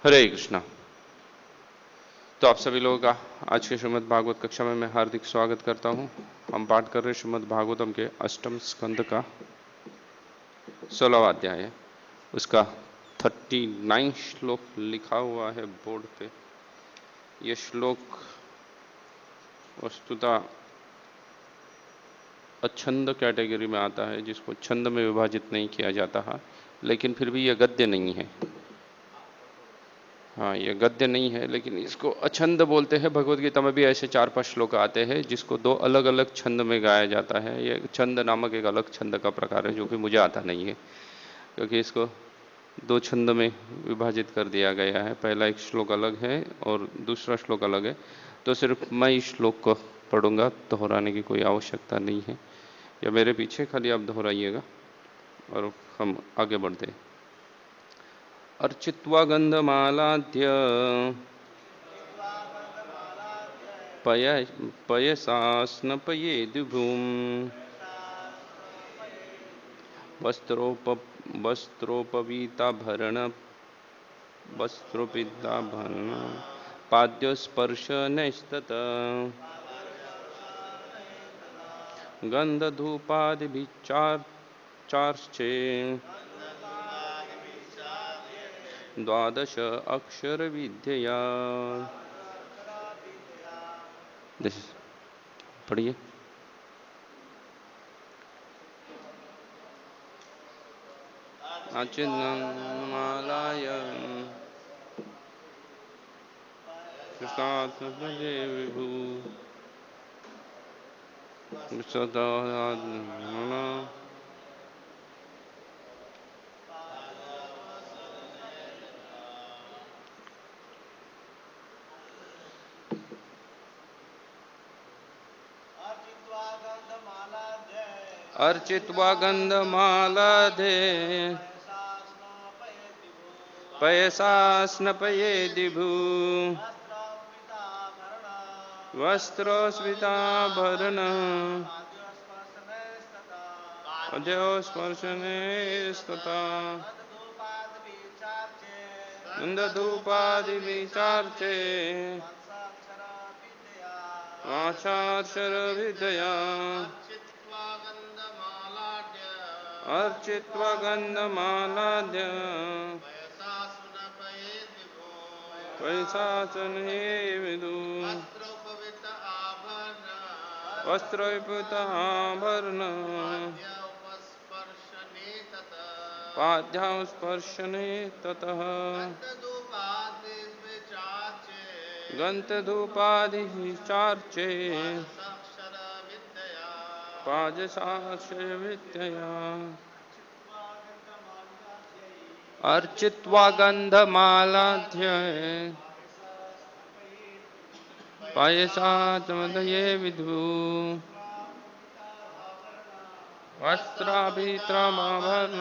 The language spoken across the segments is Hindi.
हरे कृष्णा। तो आप सभी लोगों का आज के श्रीमद् भागवत कक्षा में मैं हार्दिक स्वागत करता हूं। हम पाठ कर रहे श्रीमद् भागवतम के अष्टम स्कंद का 16वां अध्याय है। उसका 39 श्लोक लिखा हुआ है बोर्ड पे। ये श्लोक वस्तुतः अछंद कैटेगरी में आता है, जिसको छंद में विभाजित नहीं किया जाता है, लेकिन फिर भी यह गद्य नहीं है। हाँ, ये गद्य नहीं है, लेकिन इसको अछंद बोलते हैं। भगवद गीता में भी ऐसे 4-5 श्लोक आते हैं जिसको दो अलग अलग छंद में गाया जाता है। ये छंद नामक एक अलग छंद का प्रकार है, जो कि मुझे आता नहीं है, क्योंकि इसको दो छंद में विभाजित कर दिया गया है। पहला एक श्लोक अलग है और दूसरा श्लोक अलग है। तो सिर्फ मैं इस श्लोक को पढ़ूंगा, दोहराने की कोई आवश्यकता नहीं है। या मेरे पीछे खाली आप दोहराइएगा और हम आगे बढ़ते हैं। अर्चित्वा गंधमालाद्य पयसास्नपयेद्भूम् वस्त्रोपवीताभरण पाद्यस्पर्शनैस्ततः गन्धधूपादिभिश्चार्चे 12 अक्षर विद्या। पढ़िए। अचिन्मालाय विभू सदा अर्चित्वा गंधमालाधे पयसास्नपयेद्भू वस्त्रोस्मिताभरण अद्योस्पर्शनेस्तथा गन्धधूपादिभिश्चार्चे 12 विद्या। अर्चित्वा गंधमालाद्य पैसासने विदु वस्त्रोपवीताभरण पाद्यस्पर्शने ततः गन्धधूपादिभिश्चार्चे 12 विद्या। अर्चित्वा गंधमालाध्य पयसास्नपये विदु वस्त्राभित्राभरण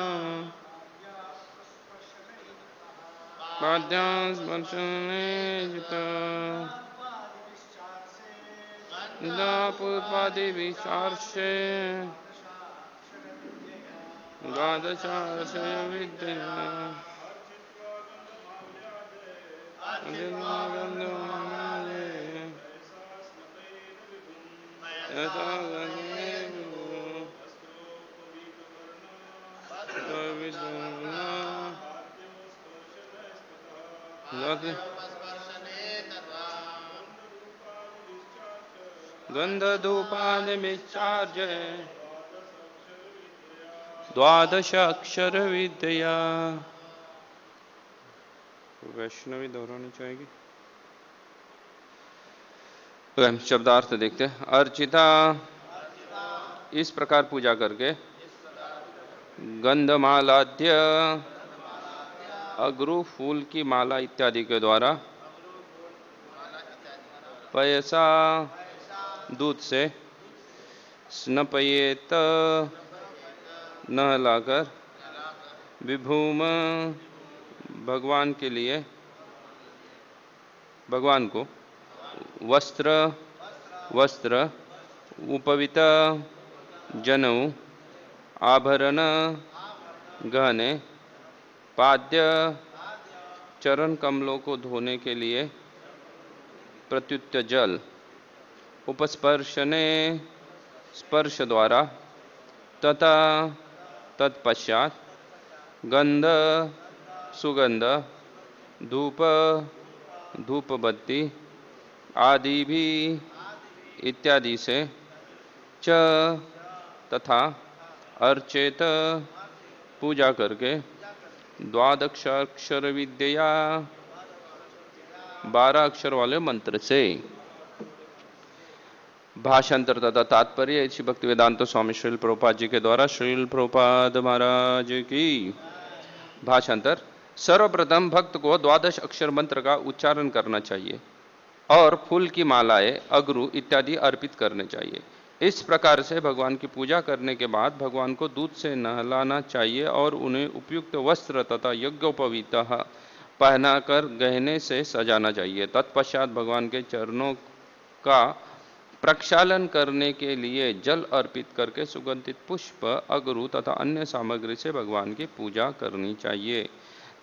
पाद्यस्पर्शने गन्धधूपादिभिश्चार्चे 12 विद्या। गन्धधूपादिभिश्चार्चे 12 अक्षर विद्या। वैष्णवी दोहरानी चाहेगी। तो हम शब्दार्थ देखते हैं। अर्चिता इस प्रकार पूजा करके, गंधमालाद्य अगरू फूल की माला इत्यादि के द्वारा, पयसा दूध से, स्नपयेत नहलाकर, विभूम भगवान के लिए, भगवान को, वस्त्र उपवित जनेऊ, आभरण गहने, पाद्य चरण कमलों को धोने के लिए प्रत्युत जल उपस्पर्शने स्पर्श द्वारा तथा तत्पश्चात गंध सुगंध धूप धूप बत्ती आदि भी इत्यादि से च तथा अर्चेत पूजा करके द्वादशाक्षर विद्या 12 अक्षर वाले मंत्र से। भाषांतर तथा तात्पर्य श्री भक्ति वेदांत स्वामी श्रील प्रभुपाद जी के द्वारा। श्रील प्रभुपाद महाराज की। भाषांतर। सर्वप्रथम भक्त को 12 अक्षर मंत्र का उच्चारण करना चाहिए और फूल की मालाएं अगरू इत्यादि अर्पित करने चाहिए। इस प्रकार से भगवान की पूजा करने के बाद भगवान को दूध से नहलाना चाहिए और उन्हें उपयुक्त वस्त्र तथा यज्ञोपवीत पहनाकर गहने से सजाना चाहिए। तत्पश्चात भगवान के चरणों का प्रक्षालन करने के लिए जल अर्पित करके सुगंधित पुष्प अगरू तथा अन्य सामग्री से भगवान की पूजा करनी चाहिए।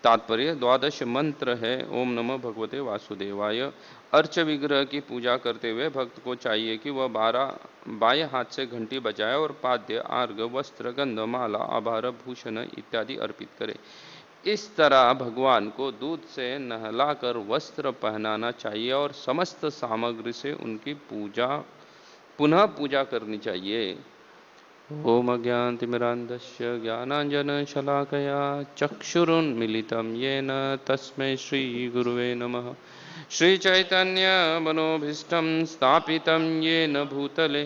तात्पर्य 12 मंत्र है। ओम नमः भगवते वासुदेवाय। अर्च विग्रह की पूजा करते हुए भक्त को चाहिए कि वह 12 बाएं हाथ से घंटी बजाए और पाद्य आर्घ वस्त्र गंध माला आभार भूषण इत्यादि अर्पित करे। इस तरह भगवान को दूध से नहलाकर वस्त्र पहनाना चाहिए और समस्त सामग्री से उनकी पुनः पूजा करनी चाहिए। ओम अज्ञानतिमिरान्धस्य ज्ञानाञ्जनशलाकया चक्षुरुन्मीलितं येन तस्मै श्रीगुरुवे नमः। श्रीचैतन्य मनोभीष्टं स्थापितं येन भूतले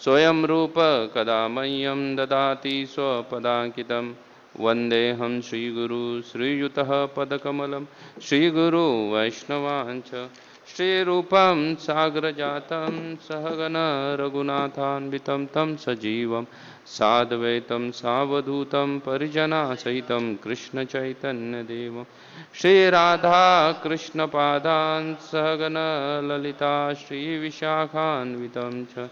स्वयं रूप कदा मह्यं ददाति स्वपदाङ्कितं। वन्देऽहं श्रीगुरु श्रीयुतः पदकमलं श्रीगुरु वैष्णवांच श्रीरूपं साग्रजातं सहगण रघुनाथान्वितं तं सजीवं साद्वैतं सावधूतं परिजनासहितं कृष्णचैतन्यदेवं श्रीराधा कृष्णपादान् सहगण ललिता श्रीविशाखान्वितं च।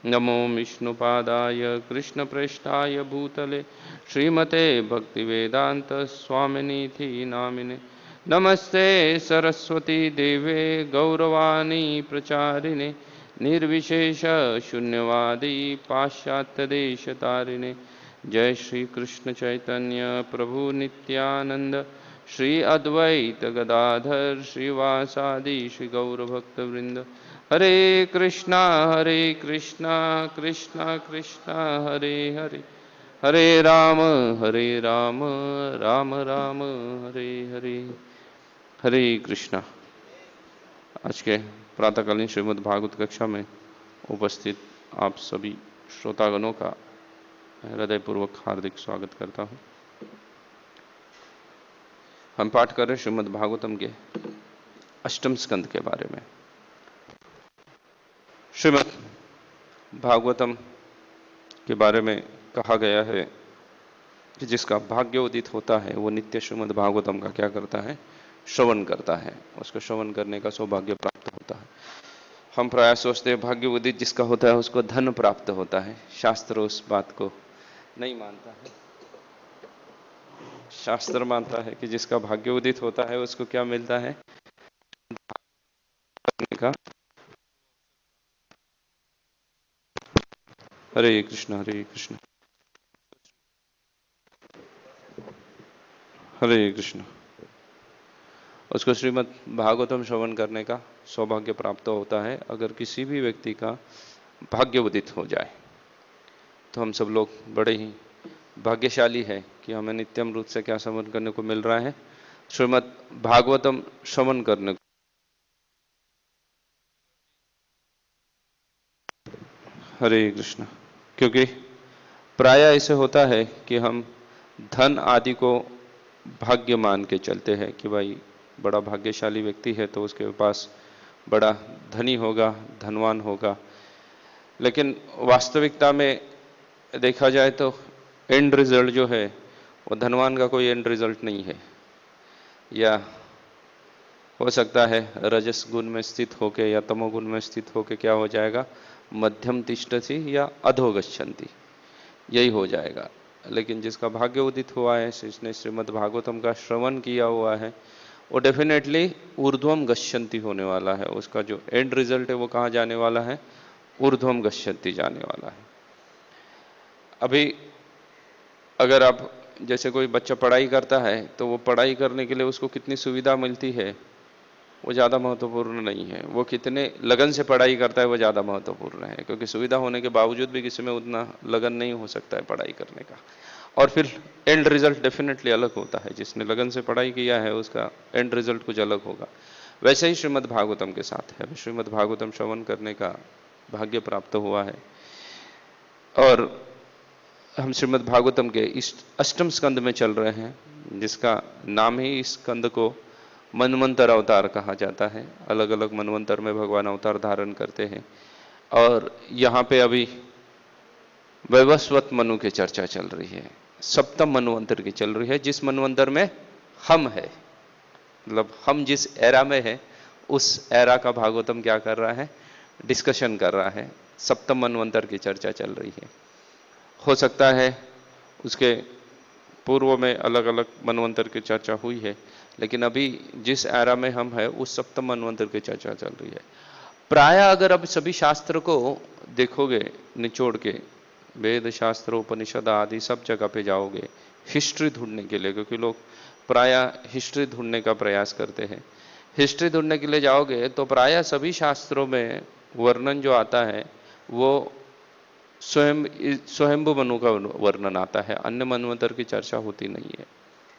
नमो विष्णुपादाय कृष्णप्रेष्ठाय भूतले श्रीमते भक्तिवेदांत स्वामिनीति नामिने। नमस्ते सरस्वती देवे गौरवाणी प्रचारिणे निर्विशेष शून्यवादी पाश्चात्य देश तारिणे। जय श्री कृष्ण चैतन्य प्रभु नित्यानंद श्री अद्वैत गदाधर श्रीवासादि श्री गौर भक्त वृंद। हरे कृष्णा कृष्णा कृष्णा हरे हरे हरे राम राम राम हरे हरे। हरे कृष्णा। आज के प्रातःकालीन श्रीमद् भागवत कक्षा में उपस्थित आप सभी श्रोतागणों का हृदयपूर्वक हार्दिक स्वागत करता हूँ। हम पाठ कर रहे श्रीमद् भागवतम के 8वें स्कंद के बारे में। श्रीमद् भागवतम के बारे में कहा गया है कि जिसका भाग्य उदित होता है वो नित्य श्रीमद् भागवतम का क्या करता है, श्रवण करता है। उसको श्रवण करने का सौभाग्य प्राप्त होता है। हम प्राय सोचते हैं भाग्य उदित जिसका होता है उसको धन प्राप्त होता है। शास्त्र उस बात को नहीं मानता है। शास्त्र मानता है कि जिसका भाग्य उदित होता है उसको क्या मिलता है, का। हरे कृष्ण हरे कृष्ण। उसको श्रीमद् भागवतम श्रवण करने का सौभाग्य प्राप्त होता है। अगर किसी भी व्यक्ति का भाग्य उदित हो जाए तो हम सब लोग बड़े ही भाग्यशाली है कि हमें नित्यम रूप से क्या श्रवण करने को मिल रहा है, श्रीमद् भागवतम श्रवण करने को। हरे कृष्ण। क्योंकि प्राय ऐसे होता है कि हम धन आदि को भाग्य मान के चलते हैं कि भाई बड़ा भाग्यशाली व्यक्ति है तो उसके पास बड़ा धनी होगा, धनवान होगा। लेकिन वास्तविकता में देखा जाए तो एंड रिजल्ट जो है वो धनवान का कोई एंड रिजल्ट नहीं है, या हो सकता है रजस गुण में स्थित होके या तमोगुण में स्थित होके क्या हो जाएगा, मध्यम तिष्ठति या अधोगच्छन्ति, यही हो जाएगा। लेकिन जिसका भाग्य उदित हुआ है, जिसने श्रीमद् भागवतम का श्रवण किया हुआ है, वो डेफिनेटली ऊर्ध्वम गच्छन्ति होने वाला है। उसका जो एंड रिजल्ट है वो कहाँ जाने वाला है? ऊर्ध्वम गच्छन्ति जाने वाला है। अभी अगर आप जैसे कोई बच्चा पढ़ाई करता है तो वो पढ़ाई करने के लिए उसको कितनी सुविधा मिलती है वो ज़्यादा महत्वपूर्ण नहीं है, वो कितने लगन से पढ़ाई करता है वो ज़्यादा महत्वपूर्ण है, क्योंकि सुविधा होने के बावजूद भी किसी में उतना लगन नहीं हो सकता है पढ़ाई करने का। और फिर एंड रिजल्ट डेफिनेटली अलग होता है, जिसने लगन से पढ़ाई किया है उसका एंड रिजल्ट कुछ अलग होगा। वैसे ही श्रीमद् भागवतम के साथ है। श्रीमद् भागवतम श्रवण करने का भाग्य प्राप्त हुआ है और हम श्रीमद् भागवतम के इस अष्टम स्कंद में चल रहे हैं, जिसका नाम ही इस स्कंद को मनवंतर अवतार कहा जाता है। अलग अलग मनवंतर में भगवान अवतार धारण करते हैं और यहाँ पे अभी वैवस्वत मनु की चर्चा चल रही है, सप्तम मनवंतर की चल रही है, जिस मनवंतर में हम है, मतलब हम जिस एरा में है उस एरा का भागवतम क्या कर रहा है? डिस्कशन कर रहा है। सप्तम मनवंतर की चर्चा चल रही है। हो सकता है उसके पूर्व में अलग अलग मनवंतर की चर्चा हुई है, लेकिन अभी जिस एरा में हम है उस सप्तम मनवंतर की चर्चा चल रही है। प्राय अगर अब सभी शास्त्र को देखोगे निचोड़ के, वेद शास्त्र उपनिषद आदि सब जगह पे जाओगे हिस्ट्री ढूंढने के लिए, क्योंकि लोग प्राय हिस्ट्री ढूंढने का प्रयास करते हैं। हिस्ट्री ढूंढने के लिए जाओगे तो प्राय सभी शास्त्रों में वर्णन जो आता है वो स्वयंभू मनु का वर्णन आता है, अन्य मनवंतर की चर्चा होती नहीं है।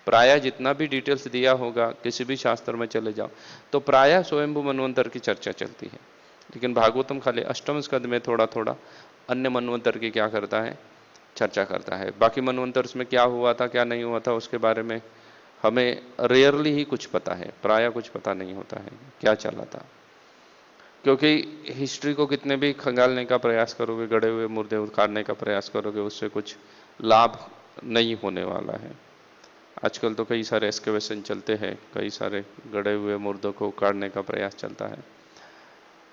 प्राय जितना भी डिटेल्स दिया होगा किसी भी शास्त्र में चले जाओ तो प्राय स्वयंभू मनवंतर की चर्चा चलती है, लेकिन भागवतम खाली अष्टम स्कंद में थोड़ा थोड़ा अन्य मनवंतर की क्या करता है? चर्चा करता है। बाकी मनवंतर्स में क्या हुआ था क्या नहीं हुआ था उसके बारे में हमें रेयरली ही कुछ पता है, प्राय कुछ पता नहीं होता है क्या चला था, क्योंकि हिस्ट्री को कितने भी खंगालने का प्रयास करोगे, गड़े हुए मुर्दे उखाड़ने का प्रयास करोगे, उससे कुछ लाभ नहीं होने वाला है। आजकल तो कई सारे एक्सकेवेशन चलते हैं, कई सारे गड़े हुए मुर्दों को उखाड़ने का प्रयास चलता है,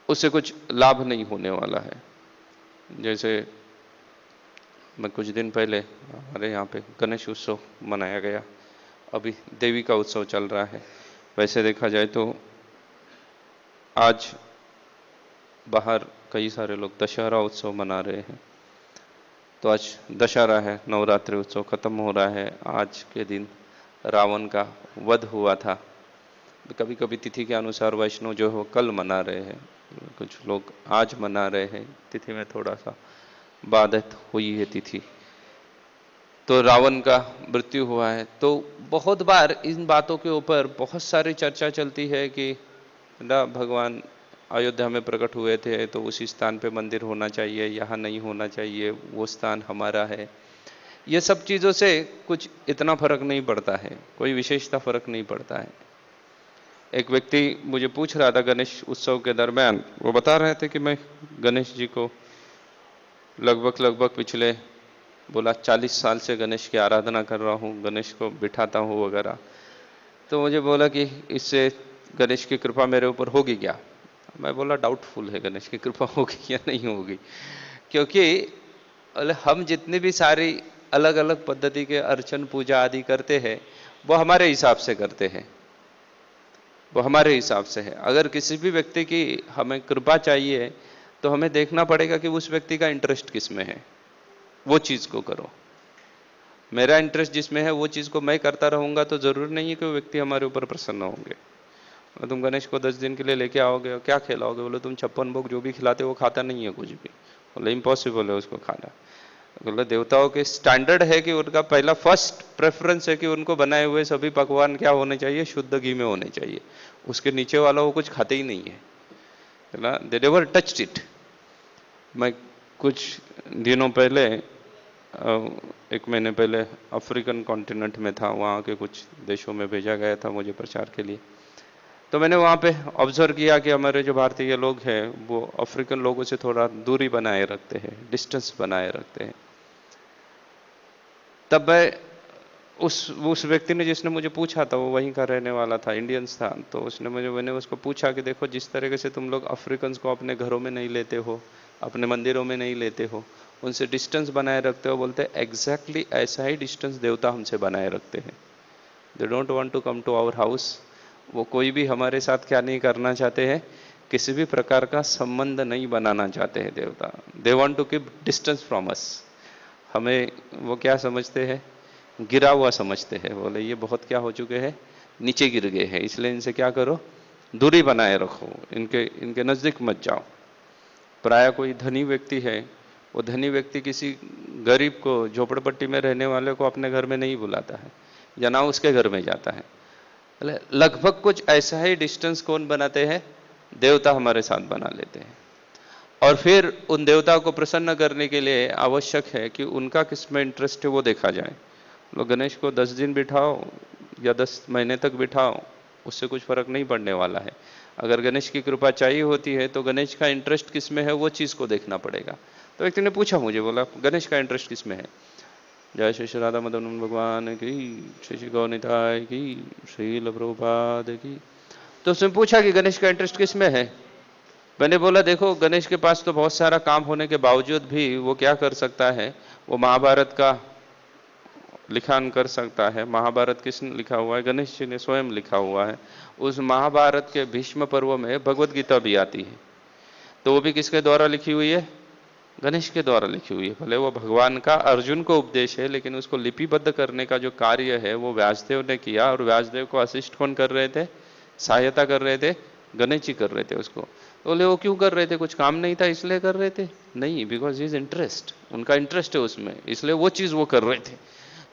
उससे कुछ लाभ नहीं होने वाला है। जैसे मैं कुछ दिन पहले हमारे यहाँ पे गणेश उत्सव मनाया गया, अभी देवी का उत्सव चल रहा है। वैसे देखा जाए तो आज बाहर कई सारे लोग दशहरा उत्सव मना रहे हैं, तो आज दशहरा है, नवरात्रि उत्सव खत्म हो रहा है। आज के दिन रावण का वध हुआ था। कभी कभी तिथि के अनुसार वैष्णव जो है कल मना रहे हैं, कुछ लोग आज मना रहे हैं, तिथि में थोड़ा सा बाधित हुई है तिथि। तो रावण का मृत्यु हुआ है। तो बहुत बार इन बातों के ऊपर बहुत सारी चर्चा चलती है कि ना भगवान अयोध्या में प्रकट हुए थे तो उसी स्थान पे मंदिर होना चाहिए, यहाँ नहीं होना चाहिए, वो स्थान हमारा है। ये सब चीज़ों से कुछ इतना फर्क नहीं पड़ता है, कोई विशेषता फर्क नहीं पड़ता है। एक व्यक्ति मुझे पूछ रहा था गणेश उत्सव के दरमियान, वो बता रहे थे कि मैं गणेश जी को लगभग पिछले बोला 40 साल से गणेश की आराधना कर रहा हूँ, गणेश को बिठाता हूँ वगैरह। तो मुझे बोला कि इससे गणेश की कृपा मेरे ऊपर होगी क्या? मैं बोला डाउटफुल है गणेश की कृपा होगी या नहीं होगी, क्योंकि हम जितनी भी सारी अलग अलग पद्धति के अर्चन पूजा आदि करते हैं वो हमारे हिसाब से करते हैं, वो हमारे हिसाब से है। अगर किसी भी व्यक्ति की हमें कृपा चाहिए तो हमें देखना पड़ेगा कि उस व्यक्ति का इंटरेस्ट किस में है, वो चीज़ को करो। मेरा इंटरेस्ट जिसमें है वो चीज़ को मैं करता रहूँगा तो ज़रूर नहीं है कि वो व्यक्ति हमारे ऊपर प्रसन्न होंगे। तुम गणेश को 10 दिन के लिए लेके आओगे और क्या खिलाओगे? बोले तुम 56 भोग जो भी खिलाते वो खाता नहीं है कुछ भी। बोले इम्पॉसिबल है उसको खाना। बोले देवताओं के स्टैंडर्ड है कि उनका पहला फर्स्ट प्रेफरेंस है कि उनको बनाए हुए सभी पकवान क्या होने चाहिए? शुद्ध घी में होने चाहिए। उसके नीचे वाला वो कुछ खाते ही नहीं है ना, दे नेवर टच्ड इट। मैं कुछ दिनों पहले एक महीने पहले अफ्रीकन कॉन्टिनेंट में था, वहाँ के कुछ देशों में भेजा गया था मुझे प्रचार के लिए। तो मैंने वहाँ पे ऑब्जर्व किया कि हमारे जो भारतीय लोग हैं वो अफ्रीकन लोगों से थोड़ा दूरी बनाए रखते हैं, डिस्टेंस बनाए रखते हैं। तब मैं उस व्यक्ति ने जिसने मुझे पूछा था वो वहीं का रहने वाला था, इंडियंस था। तो मैंने उसको पूछा कि देखो जिस तरीके से तुम लोग अफ्रीकन को अपने घरों में नहीं लेते हो, अपने मंदिरों में नहीं लेते हो, उनसे डिस्टेंस बनाए रखते हो। बोलते एग्जैक्टली ऐसा ही डिस्टेंस देवता हमसे बनाए रखते हैं। They don't want to come to our house. वो कोई भी हमारे साथ क्या नहीं करना चाहते हैं, किसी भी प्रकार का संबंध नहीं बनाना चाहते हैं देवता। They want to keep distance from us. हमें वो क्या समझते हैं, गिरा हुआ समझते हैं। बोले ये बहुत क्या हो चुके हैं, नीचे गिर गए हैं, इसलिए इनसे क्या करो, दूरी बनाए रखो, इनके इनके नजदीक मत जाओ। प्राय कोई धनी व्यक्ति है, वो धनी व्यक्ति किसी गरीब को, झोपड़पट्टी में रहने वाले को अपने घर में नहीं बुलाता है, या ना उसके घर में जाता है। लगभग कुछ ऐसा ही डिस्टेंस कौन बनाते हैं, देवता हमारे साथ बना लेते हैं। और फिर उन देवता को प्रसन्न करने के लिए आवश्यक है कि उनका किस में इंटरेस्ट है वो देखा जाए। लोग गणेश को 10 दिन बिठाओ या 10 महीने तक बिठाओ, उससे कुछ फर्क नहीं पड़ने वाला है। अगर गणेश की कृपा चाहिए होती है तो गणेश का इंटरेस्ट किस में है वो चीज को देखना पड़ेगा। तो व्यक्ति ने पूछा मुझे, बोला गणेश का इंटरेस्ट किस में है। जय श्री श्री राधा मदन भगवान की, श्री श्री गौनिताय की, श्रील प्रभुपाद की। तो उसने पूछा कि गणेश का इंटरेस्ट किस में है। मैंने बोला देखो, गणेश के पास तो बहुत सारा काम होने के बावजूद भी वो क्या कर सकता है, वो महाभारत का लिखान कर सकता है। महाभारत किसने लिखा हुआ है, गणेश जी ने स्वयं लिखा हुआ है। उस महाभारत के भीष्म पर्व में भगवत गीता भी आती है, तो वो भी किसके द्वारा लिखी हुई है, गणेश के द्वारा लिखी हुई है। भले वो भगवान का अर्जुन को उपदेश है, लेकिन उसको लिपिबद्ध करने का जो कार्य है वो व्यासदेव ने किया, और व्यासदेव को असिस्ट कौन कर रहे थे, सहायता कर रहे थे, गणेश जी कर रहे थे उसको। तो बोले वो क्यों कर रहे थे, कुछ काम नहीं था इसलिए कर रहे थे? नहीं, बिकॉज इज इंटरेस्ट, उनका इंटरेस्ट है उसमें, इसलिए वो चीज वो कर रहे थे।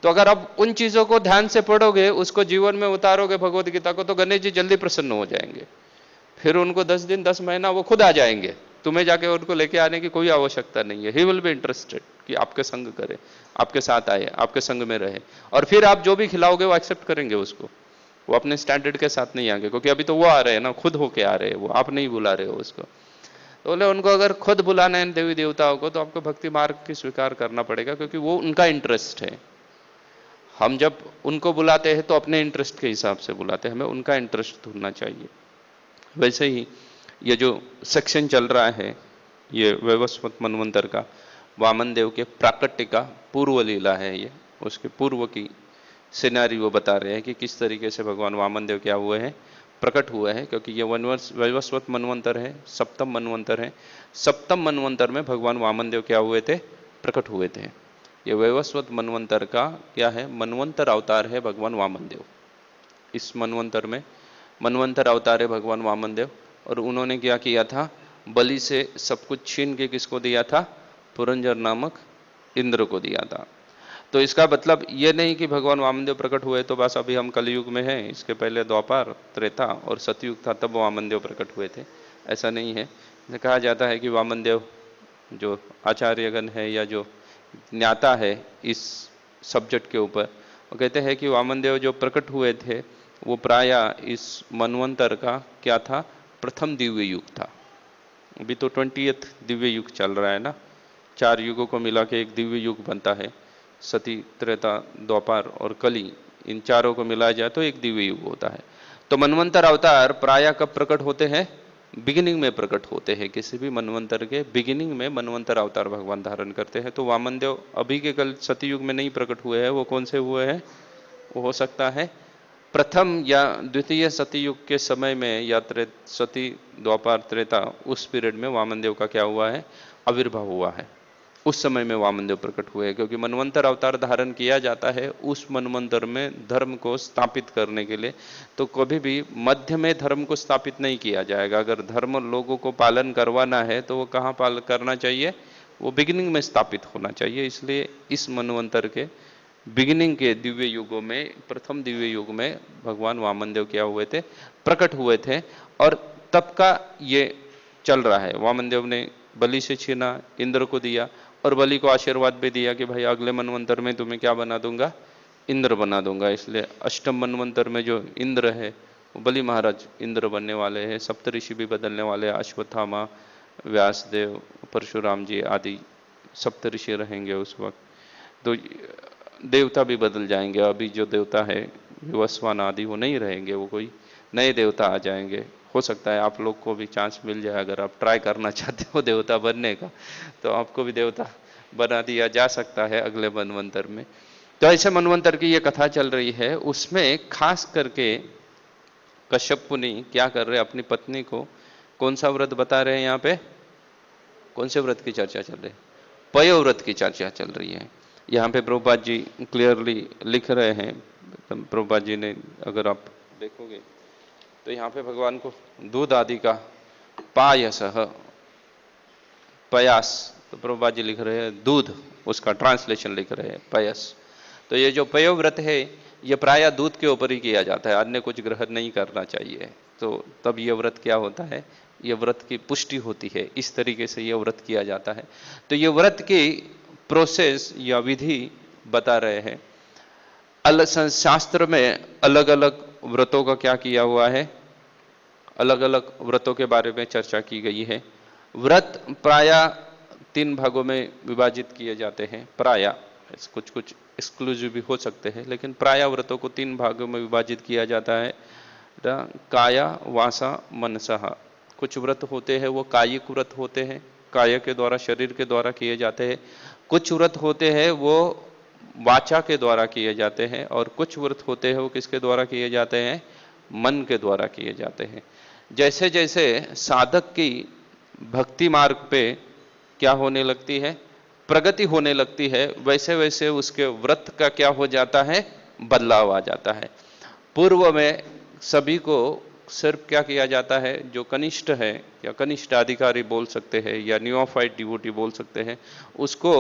तो अगर आप उन चीजों को ध्यान से पढ़ोगे, उसको जीवन में उतारोगे भगवत गीता को, तो गणेश जी जल्दी प्रसन्न हो जाएंगे। फिर उनको 10 दिन 10 महीना वो खुद आ जाएंगे, तुम्हें जाके उनको लेके आने की कोई आवश्यकता नहीं है। ही विल बी इंटरेस्टेड कि आपके संग करे, आपके साथ आए, आपके संग में रहे, और फिर आप जो भी खिलाओगे वो एक्सेप्ट करेंगे उसको। वो अपने स्टैंडर्ड के साथ नहीं आएंगे, क्योंकि अभी तो वो आ रहे हैं ना, खुद होके आ रहे हैं वो, आप नहीं बुला रहे हो उसको। तो बोले उनको अगर खुद बुलाना है देवी देवताओं को, तो आपको भक्ति मार्ग की स्वीकार करना पड़ेगा, क्योंकि वो उनका इंटरेस्ट है। हम जब उनको बुलाते हैं तो अपने इंटरेस्ट के हिसाब से बुलाते हैं, हमें उनका इंटरेस्ट ढूंढना चाहिए। वैसे ही ये जो सेक्शन चल रहा है, ये वैवस्वत मनवंतर का, वामन देव के प्राकट्य का पूर्व लीला है ये, उसके पूर्व की सिनारी वो बता रहे हैं कि किस तरीके से भगवान वामन देव क्या हुए हैं, प्रकट हुए हैं। क्योंकि ये वैवस्वत मनवंतर है, सप्तम मनवंतर है। सप्तम मनवंतर में भगवान वामन देव क्या हुए थे, प्रकट हुए थे। ये वैवस्वत मनवंतर का क्या है, मनवंतर अवतार है भगवान वामन देव। इस मनवंतर में मनवंतर अवतार है भगवान वामन देव, और उन्होंने क्या किया था, बलि से सब कुछ छीन के किसको दिया था, पुरंजर नामक इंद्र को दिया था। तो इसका मतलब ये नहीं कि भगवान वामनदेव प्रकट हुए तो बस अभी हम कलयुग में हैं, इसके पहले द्वापर, त्रेता और सतयुग था, तब वामनदेव प्रकट हुए थे, ऐसा नहीं है। कहा जाता है कि वामनदेव जो आचार्यगण है या जो ज्ञाता है इस सब्जेक्ट के ऊपर, वो कहते हैं कि वामनदेव जो प्रकट हुए थे वो प्राय इस मनवंतर का क्या था, प्रथम दिव्य युग था। अभी तो 20th दिव्य युग चल रहा है ना, 4 युगों को मिला के एक दिव्य युग बनता है। सती, त्रेता, द्वापर और कली, इन चारों को मिलाया जाए तो एक दिव्य युग होता है। तो मनवंतर अवतार प्राय कब प्रकट होते हैं, बिगिनिंग में प्रकट होते हैं। किसी भी मनवंतर के बिगिनिंग में मनवंतर अवतार भगवान धारण करते हैं। तो वामन देव अभी के कल सतयुग में नहीं प्रकट हुए हैं, वो कौन से हुए हैं, वो हो सकता है प्रथम या द्वितीय सतयुग के समय में, या सती, द्वापर, त्रेता, उस पीरियड में वामन देव का क्या हुआ है, आविर्भाव हुआ है। उस समय में वामन देव प्रकट हुए, क्योंकि मनवंतर अवतार धारण किया जाता है उस मनवंतर में धर्म को स्थापित करने के लिए। तो कभी भी मध्य में धर्म को स्थापित नहीं किया जाएगा। अगर धर्म लोगों को पालन करवाना है तो वो कहाँ पालन करना चाहिए, वो बिगिनिंग में स्थापित होना चाहिए। इसलिए इस मनवंतर के बिगिनिंग के दिव्य युगों में, प्रथम दिव्य युग में भगवान वामन देव क्या हुए थे, प्रकट हुए थे। और तब का ये चल रहा है। वामन देव ने बलि से छीना, इंद्र को दिया, और बलि को आशीर्वाद भी दिया कि भाई अगले मनवंतर में तुम्हें क्या बना दूंगा, इंद्र बना दूंगा। इसलिए अष्टम मनवंतर में जो इंद्र है वो बलि महाराज इंद्र बनने वाले हैं। सप्तऋषि भी बदलने वाले हैं, अश्वत्थामा, व्यासदेव, परशुराम जी आदि सप्तऋषि रहेंगे उस वक्त। तो देवता भी बदल जाएंगे। अभी जो देवता है विवस्वान आदि वो नहीं रहेंगे, वो कोई नए देवता आ जाएंगे। हो सकता है आप लोग को भी चांस मिल जाए, अगर आप ट्राई करना चाहते हो देवता बनने का, तो आपको भी देवता बना दिया जा सकता है अगले मनवंतर में। तो ऐसे मनवंतर की ये कथा चल रही है। उसमें खास करके कश्यप मुनि क्या कर रहे हैं, अपनी पत्नी को कौन सा व्रत बता रहे हैं यहाँ पे? कौन से व्रत की चर्चा चल रही है? पयो व्रत की चर्चा चल रही है। यहाँ पे प्रभुपाद जी क्लियरली लिख रहे हैं, प्रभुपाद जी ने, अगर आप देखोगे तो यहाँ पे भगवान को दूध आदि का पायसः, पयास, तो प्रभुपाद जी लिख रहे हैं दूध, उसका ट्रांसलेशन लिख रहे हैं पयस। तो ये जो पयो व्रत है ये प्रायः दूध के ऊपर ही किया जाता है, अन्य कुछ ग्रहण नहीं करना चाहिए। तो तब ये व्रत क्या होता है, ये व्रत की पुष्टि होती है, इस तरीके से ये व्रत किया जाता है। तो ये व्रत की प्रोसेस या विधि बता रहे हैं। शास्त्र में अलग अलग व्रतों का क्या किया हुआ है, अलग अलग व्रतों के बारे में चर्चा की गई है। व्रत प्रायः 3 भागों में विभाजित किए जाते हैं, प्रायः, कुछ कुछ एक्सक्लूसिव भी हो सकते हैं, लेकिन प्रायः व्रतों को 3 भागों में विभाजित किया जाता है, काया वासा मनसः। कुछ व्रत होते हैं वो कायिक व्रत होते हैं, काय के द्वारा, शरीर के द्वारा किए जाते हैं। कुछ व्रत होते हैं वो वाचा के द्वारा किए जाते हैं, और कुछ व्रत होते हैं वो किसके द्वारा किए जाते हैं, मन के द्वारा किए जाते हैं। जैसे जैसे साधक की भक्ति मार्ग पे क्या होने लगती है, प्रगति होने लगती है, वैसे वैसे उसके व्रत का क्या हो जाता है, बदलाव आ जाता है। पूर्व में सभी को सिर्फ क्या किया जाता है, जो कनिष्ठ है या कनिष्ठ अधिकारी बोल सकते हैं या न्यूऑफाइट डिवोटी बोल सकते हैं, उसको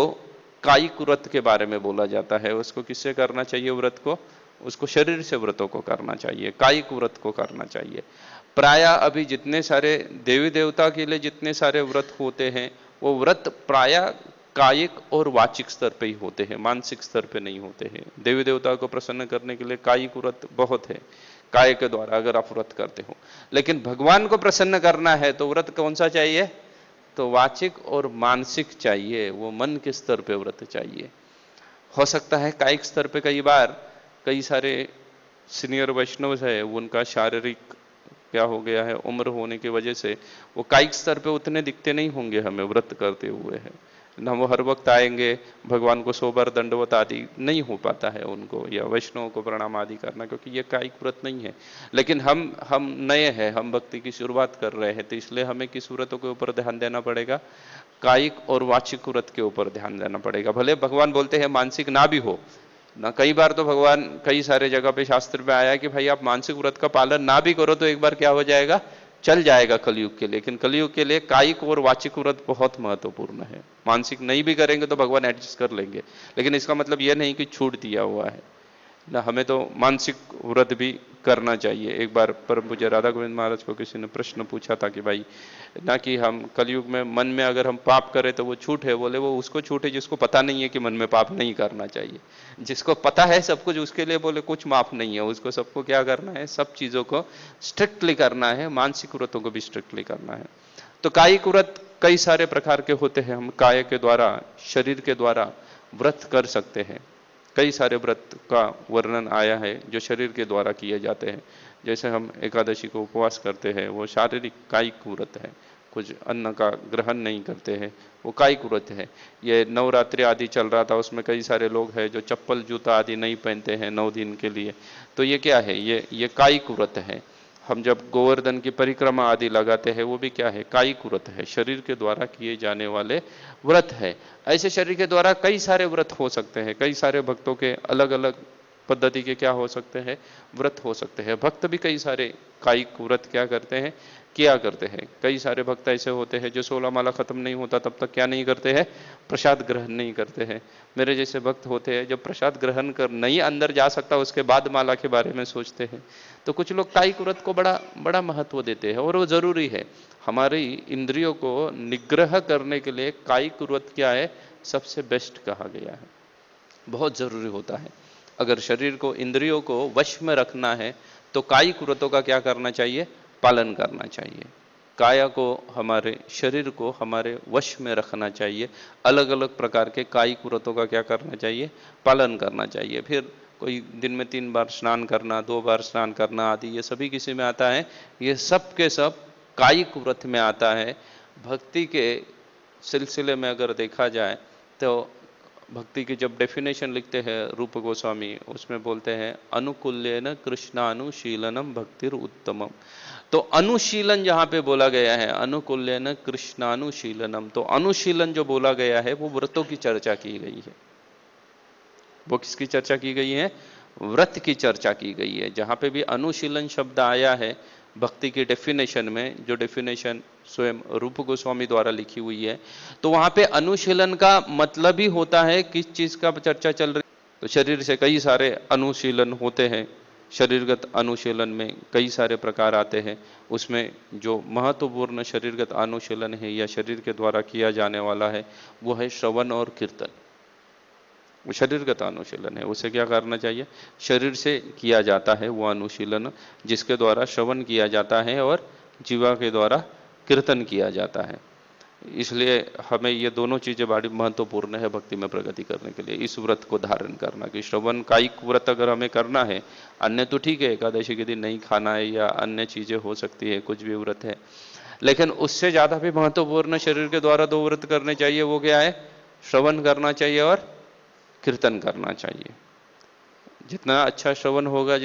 कायिक व्रत के बारे में बोला जाता है। उसको किससे करना चाहिए व्रत को, उसको शरीर से व्रतों को करना चाहिए, कायिक व्रत को करना चाहिए। प्रायः अभी जितने सारे देवी देवता के लिए जितने सारे व्रत होते हैं वो व्रत प्रायः कायिक और वाचिक स्तर पे ही होते हैं, मानसिक स्तर पे नहीं होते हैं। देवी देवता को प्रसन्न करने के लिए कायिक व्रत बहुत है, काय के द्वारा अगर आप व्रत करते हो, लेकिन भगवान को प्रसन्न करना है तो व्रत कौन सा चाहिए, तो वाचिक और मानसिक चाहिए, वो मन के स्तर पे व्रत चाहिए। हो सकता है कायिक स्तर पे कई बार कई सारे सीनियर वैष्णव है, उनका शारीरिक क्या हो गया है, उम्र होने की वजह से वो कायिक स्तर पे उतने दिखते नहीं होंगे हमें व्रत करते हुए है ना, वो हर वक्त आएंगे, भगवान को 100 बार दंडवत आदि नहीं हो पाता है उनको, या वैष्णव को प्रणाम आदि करना, क्योंकि ये कायिक व्रत नहीं है। लेकिन हम नए हैं, हम भक्ति की शुरुआत कर रहे हैं, तो इसलिए हमें किस व्रतों के ऊपर ध्यान देना पड़ेगा, कायिक और वाचिक व्रत के ऊपर ध्यान देना पड़ेगा। भले भगवान बोलते हैं मानसिक ना भी हो ना, कई बार तो भगवान कई सारे जगह पे शास्त्र में आया कि भाई आप मानसिक व्रत का पालन ना भी करो तो एक बार क्या हो जाएगा, चल जाएगा कलयुग के लिए। लेकिन कलयुग के लिए कायिक और वाचिक व्रत बहुत महत्वपूर्ण है। मानसिक नहीं भी करेंगे तो भगवान एडजस्ट कर लेंगे, लेकिन इसका मतलब यह नहीं कि छूट दिया हुआ है ना, हमें तो मानसिक व्रत भी करना चाहिए। एक बार परम पूज्य राधा गोविंद महाराज को किसी ने प्रश्न पूछा था कि भाई ना, कि हम कलयुग में मन में अगर हम पाप करें तो वो छूट है, बोले वो उसको छूट है जिसको पता नहीं है कि मन में पाप नहीं करना चाहिए। जिसको पता है सब कुछ उसके लिए बोले कुछ माफ नहीं है, उसको सबको क्या करना है, सब चीजों को स्ट्रिक्टली करना है, मानसिक व्रतों को भी स्ट्रिक्टली करना है। तो कायिक व्रत कई सारे प्रकार के होते हैं, हम काय के द्वारा, शरीर के द्वारा व्रत कर सकते हैं। कई सारे व्रत का वर्णन आया है जो शरीर के द्वारा किए जाते हैं। जैसे हम एकादशी को उपवास करते हैं, वो शारीरिक कायिक व्रत है, कुछ अन्न का ग्रहण नहीं करते हैं, वो कायिक व्रत है। ये नवरात्रि आदि चल रहा था, उसमें कई सारे लोग हैं जो चप्पल जूता आदि नहीं पहनते हैं 9 दिन के लिए, तो ये क्या है, ये कायिक व्रत है। हम जब गोवर्धन की परिक्रमा आदि लगाते हैं वो भी क्या है, कायिक व्रत है, शरीर के द्वारा किए जाने वाले व्रत है। ऐसे शरीर के द्वारा कई सारे व्रत हो सकते हैं, कई सारे भक्तों के अलग अलग पद्धति के क्या हो सकते हैं, व्रत हो सकते हैं। भक्त भी कई सारे कायिक व्रत क्या करते हैं, किया करते हैं। कई सारे भक्त ऐसे होते हैं जो 16 माला खत्म नहीं होता तब तक क्या नहीं करते हैं, प्रसाद ग्रहण नहीं करते हैं। मेरे जैसे भक्त होते हैं जब प्रसाद ग्रहण कर नहीं अंदर जा सकता उसके बाद माला के बारे में सोचते हैं। तो कुछ लोग कायिक व्रत को बड़ा बड़ा महत्व देते हैं और वो जरूरी है। हमारी इंद्रियों को निग्रह करने के लिए कायिक व्रत क्या है, सबसे बेस्ट कहा गया है, बहुत जरूरी होता है। अगर शरीर को, इंद्रियों को वश में रखना है तो कायिक व्रतों का क्या करना चाहिए, पालन करना चाहिए। काया को, हमारे शरीर को हमारे वश में रखना चाहिए। अलग अलग प्रकार के कायिक व्रतों का क्या करना चाहिए, पालन करना चाहिए। फिर कोई दिन में 3 बार स्नान करना, 2 बार स्नान करना आदि, ये सभी किसी में आता है, ये सब के सब कायिक व्रत में आता है। भक्ति के सिलसिले में अगर देखा जाए तो भक्ति की जब डेफिनेशन लिखते हैं रूप गोस्वामी, उसमें बोलते हैं अनुकूल्येन कृष्णानुशीलनम भक्तिर उत्तमम। तो अनुशीलन जहां पे बोला गया है, अनुकूल्येन कृष्णानुशीलनम, तो अनुशीलन जो बोला गया है वो व्रतों की चर्चा की गई है। वो किसकी चर्चा की गई है? व्रत की चर्चा की गई है। जहां पे भी अनुशीलन शब्द आया है भक्ति की डेफिनेशन में, जो डेफिनेशन स्वयं रूप गोस्वामी द्वारा लिखी हुई है, तो वहां पे अनुशीलन का मतलब ही होता है किस चीज का चर्चा चल रही है। तो शरीर से कई सारे अनुशीलन होते हैं, शरीरगत अनुशीलन में कई सारे प्रकार आते हैं। उसमें जो महत्वपूर्ण शरीरगत अनुशीलन है या शरीर के द्वारा किया जाने वाला है वो है श्रवण और कीर्तन। वो शरीरगत अनुशीलन है, उसे क्या करना चाहिए? शरीर से किया जाता है वो अनुशीलन, जिसके द्वारा श्रवण किया जाता है और जीवा के द्वारा कीर्तन किया जाता है। इसलिए हमें ये दोनों चीजें बड़ी महत्वपूर्ण है भक्ति में प्रगति करने के लिए, इस व्रत को धारण करना। कि श्रवण कायिक व्रत अगर हमें करना है, अन्य तो ठीक है, एकादशी के दिन नहीं खाना है या अन्य चीजें हो सकती है, कुछ भी व्रत है, लेकिन उससे ज्यादा भी महत्वपूर्ण शरीर के द्वारा दो व्रत करने चाहिए। वो क्या है? श्रवण करना चाहिए और कीर्तन करना चाहिए। जितना अच्छा श्रवण होगा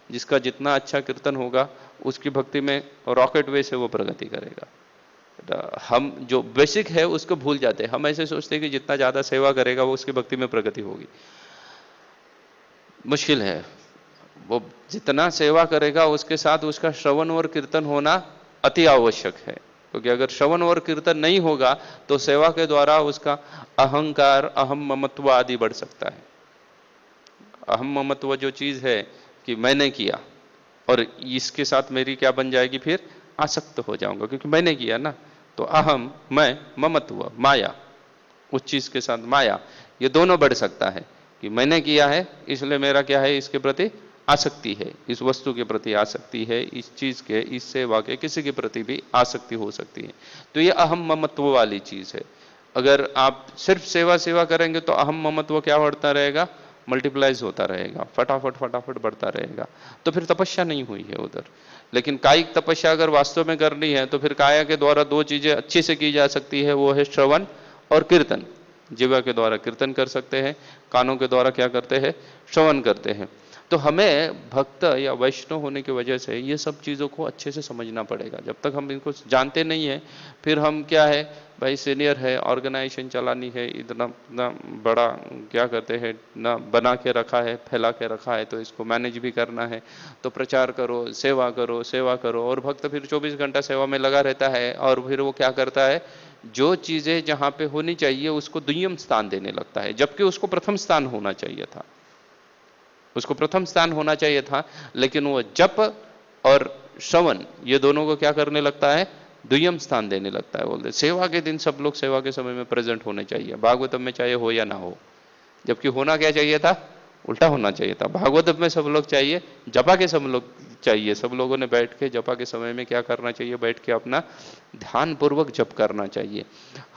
जिसका जितना अच्छा कीर्तन होगा, उसकी भक्ति में रॉकेट वे से वो प्रगति करेगा। हम जो बेसिक है उसको भूल जाते हैं। हम ऐसे सोचते हैं कि जितना ज्यादा सेवा करेगा वो उसकी भक्ति में प्रगति होगी। मुश्किल है। वो जितना सेवा करेगा उसके साथ उसका श्रवण और कीर्तन होना अति आवश्यक है, क्योंकि अगर श्रवण और कीर्तन नहीं होगा तो सेवा के द्वारा उसका अहंकार, अहम ममत्व आदि बढ़ सकता है। अहम ममत्व जो चीज है कि मैंने किया और इसके साथ मेरी क्या बन जाएगी, फिर आसक्त हो जाऊंगा, क्योंकि मैंने किया ना। तो अहम, मैं, ममत्व, माया, उस चीज के साथ माया, ये दोनों बढ़ सकता है कि मैंने किया है इसलिए मेरा क्या है, इसके प्रति आसक्ति है, इस वस्तु के प्रति आसक्ति है, इस चीज के, इस सेवा के, किसी के प्रति भी आसक्ति हो सकती है। तो ये अहम ममत्व वाली चीज है। अगर आप सिर्फ सेवा सेवा करेंगे तो अहम ममत्व क्या बढ़ता रहेगा? मल्टीप्लाइज होता रहेगा, फटाफट फटाफट बढ़ता रहेगा। तो फिर तपस्या नहीं हुई है उधर। लेकिन कायिक तपस्या अगर वास्तव में करनी है तो फिर काया के द्वारा दो चीजें अच्छे से की जा सकती है, वो है श्रवण और कीर्तन। जीवा के द्वारा कीर्तन कर सकते हैं, कानों के द्वारा क्या करते हैं? श्रवण करते हैं। तो हमें भक्त या वैष्णव होने की वजह से ये सब चीज़ों को अच्छे से समझना पड़ेगा। जब तक हम इनको जानते नहीं है, फिर हम क्या है, भाई सीनियर है, ऑर्गेनाइजेशन चलानी है, इतना बड़ा क्या करते हैं ना, बना के रखा है, फैला के रखा है, तो इसको मैनेज भी करना है। तो प्रचार करो, सेवा करो, सेवा करो, और भक्त फिर 24 घंटा सेवा में लगा रहता है। और फिर वो क्या करता है, जो चीज़ें जहाँ पे होनी चाहिए उसको द्वितीय स्थान देने लगता है, जबकि उसको प्रथम स्थान होना चाहिए था। उसको प्रथम स्थान होना चाहिए था, लेकिन वो जप और श्रवण ये दोनों को क्या करने लगता है? द्वितीय स्थान देने लगता है। बोलते सेवा के दिन सब लोग सेवा के समय में प्रेजेंट होने चाहिए, भागवतम में चाहे हो या ना हो। जबकि होना क्या चाहिए था? उल्टा होना चाहिए था। भागवतम में सब लोग चाहिए, जपा के सब लोग चाहिए। सब लोगों ने बैठ के जपा के समय में क्या करना चाहिए? बैठ के अपना ध्यान पूर्वक जप करना चाहिए।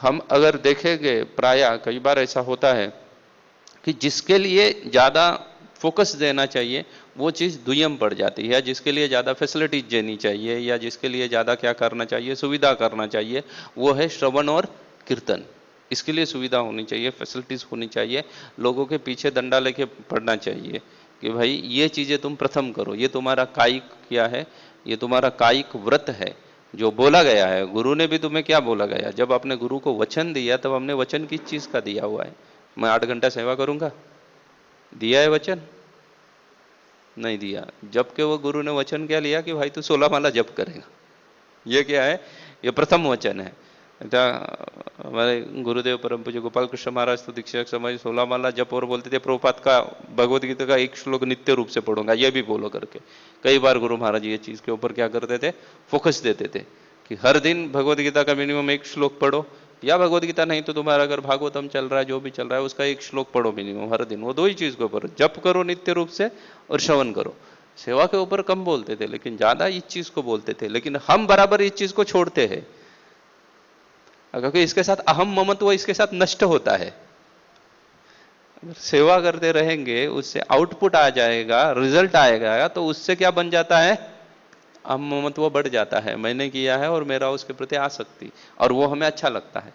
हम अगर देखेंगे, प्रायः कई बार ऐसा होता है कि जिसके लिए ज्यादा फोकस देना चाहिए वो चीज़ दुय्यम पड़ जाती है, जिसके लिए ज़्यादा फैसिलिटीज देनी चाहिए या जिसके लिए ज़्यादा क्या करना चाहिए, सुविधा करना चाहिए, वो है श्रवण और कीर्तन। इसके लिए सुविधा होनी चाहिए, फैसिलिटीज होनी चाहिए, लोगों के पीछे डंडा लेके पड़ना चाहिए कि भाई ये चीज़ें तुम प्रथम करो, ये तुम्हारा कायिक क्या है, ये तुम्हारा कायिक व्रत है जो बोला गया है। गुरु ने भी तुम्हें क्या बोला गया? जब आपने गुरु को वचन दिया तब हमने वचन किस चीज़ का दिया हुआ है? मैं 8 घंटा सेवा करूंगा, दिया है वचन? नहीं दिया। जबकि वो गुरु ने वचन क्या लिया कि भाई तू 16 माला जप करेगा। ये क्या है? ये प्रथम वचन है। हमारे गुरुदेव परम पूज्य गोपाल कृष्ण महाराज तो दीक्षक समय 16 माला जप और बोलते थे प्रभुपाद का भगवद गीता का एक श्लोक नित्य रूप से पढ़ूंगा, ये भी बोलो करके। कई बार गुरु महाराज ये चीज के ऊपर क्या करते थे? फोकस देते थे कि हर दिन भगवद गीता का मिनिमम एक श्लोक पढ़ो, या भगवद गीता नहीं तो तुम्हारा अगर भागवतम चल रहा है, जो भी चल रहा है, उसका एक श्लोक पढ़ो मिनिमम हर दिन। वो दो ही चीज के ऊपर जप करो नित्य रूप से और श्रवण करो। सेवा के ऊपर कम बोलते थे लेकिन ज्यादा इस चीज को बोलते थे। लेकिन हम बराबर इस चीज को छोड़ते हैं क्योंकि इसके साथ अहम ममत्व इसके साथ नष्ट होता है। अगर सेवा करते रहेंगे उससे आउटपुट आ जाएगा, रिजल्ट आएगा, तो उससे क्या बन जाता है? अहम ममत्व बढ़ जाता है, मैंने किया है और मेरा उसके प्रति आसक्ति, और वो हमें अच्छा लगता है।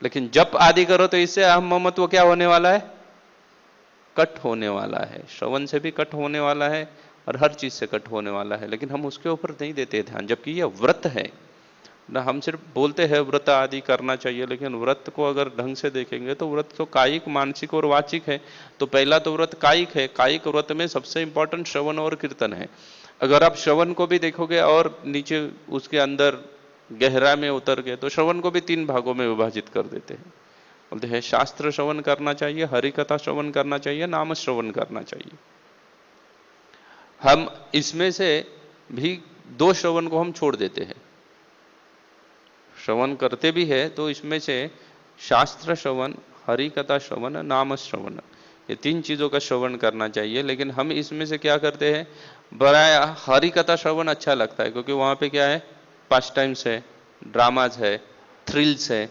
लेकिन जप आदि करो तो इससे अहम ममत्व क्या होने वाला है? कट होने वाला है। श्रवण से भी कट होने वाला है और हर चीज से कट होने वाला है, लेकिन हम उसके ऊपर नहीं देते ध्यान, जबकि ये व्रत है ना। हम सिर्फ बोलते हैं व्रत आदि करना चाहिए, लेकिन व्रत को अगर ढंग से देखेंगे तो व्रत तो कायिक, मानसिक और वाचिक है। तो पहला तो व्रत कायिक है। कायिक व्रत में सबसे इंपॉर्टेंट श्रवण और कीर्तन है। अगर आप श्रवण को भी देखोगे और नीचे उसके अंदर गहरा में उतर गए तो श्रवण को भी 3 भागों में विभाजित कर देते हैं। बोलते हैं शास्त्र श्रवण करना चाहिए, हरि कथा श्रवण करना चाहिए, नाम श्रवण करना चाहिए। हम इसमें से भी 2 श्रवण को हम छोड़ देते हैं। श्रवण करते भी है तो इसमें से शास्त्र श्रवण, हरि कथा श्रवण, नाम श्रवण, ये 3 चीजों का श्रवण करना चाहिए। लेकिन हम इसमें से क्या करते हैं, बड़ा हरि कथा श्रवण अच्छा लगता है क्योंकि वहां पे क्या है, पास्ट टाइम्स है, ड्रामाज है, थ्रिल्स है।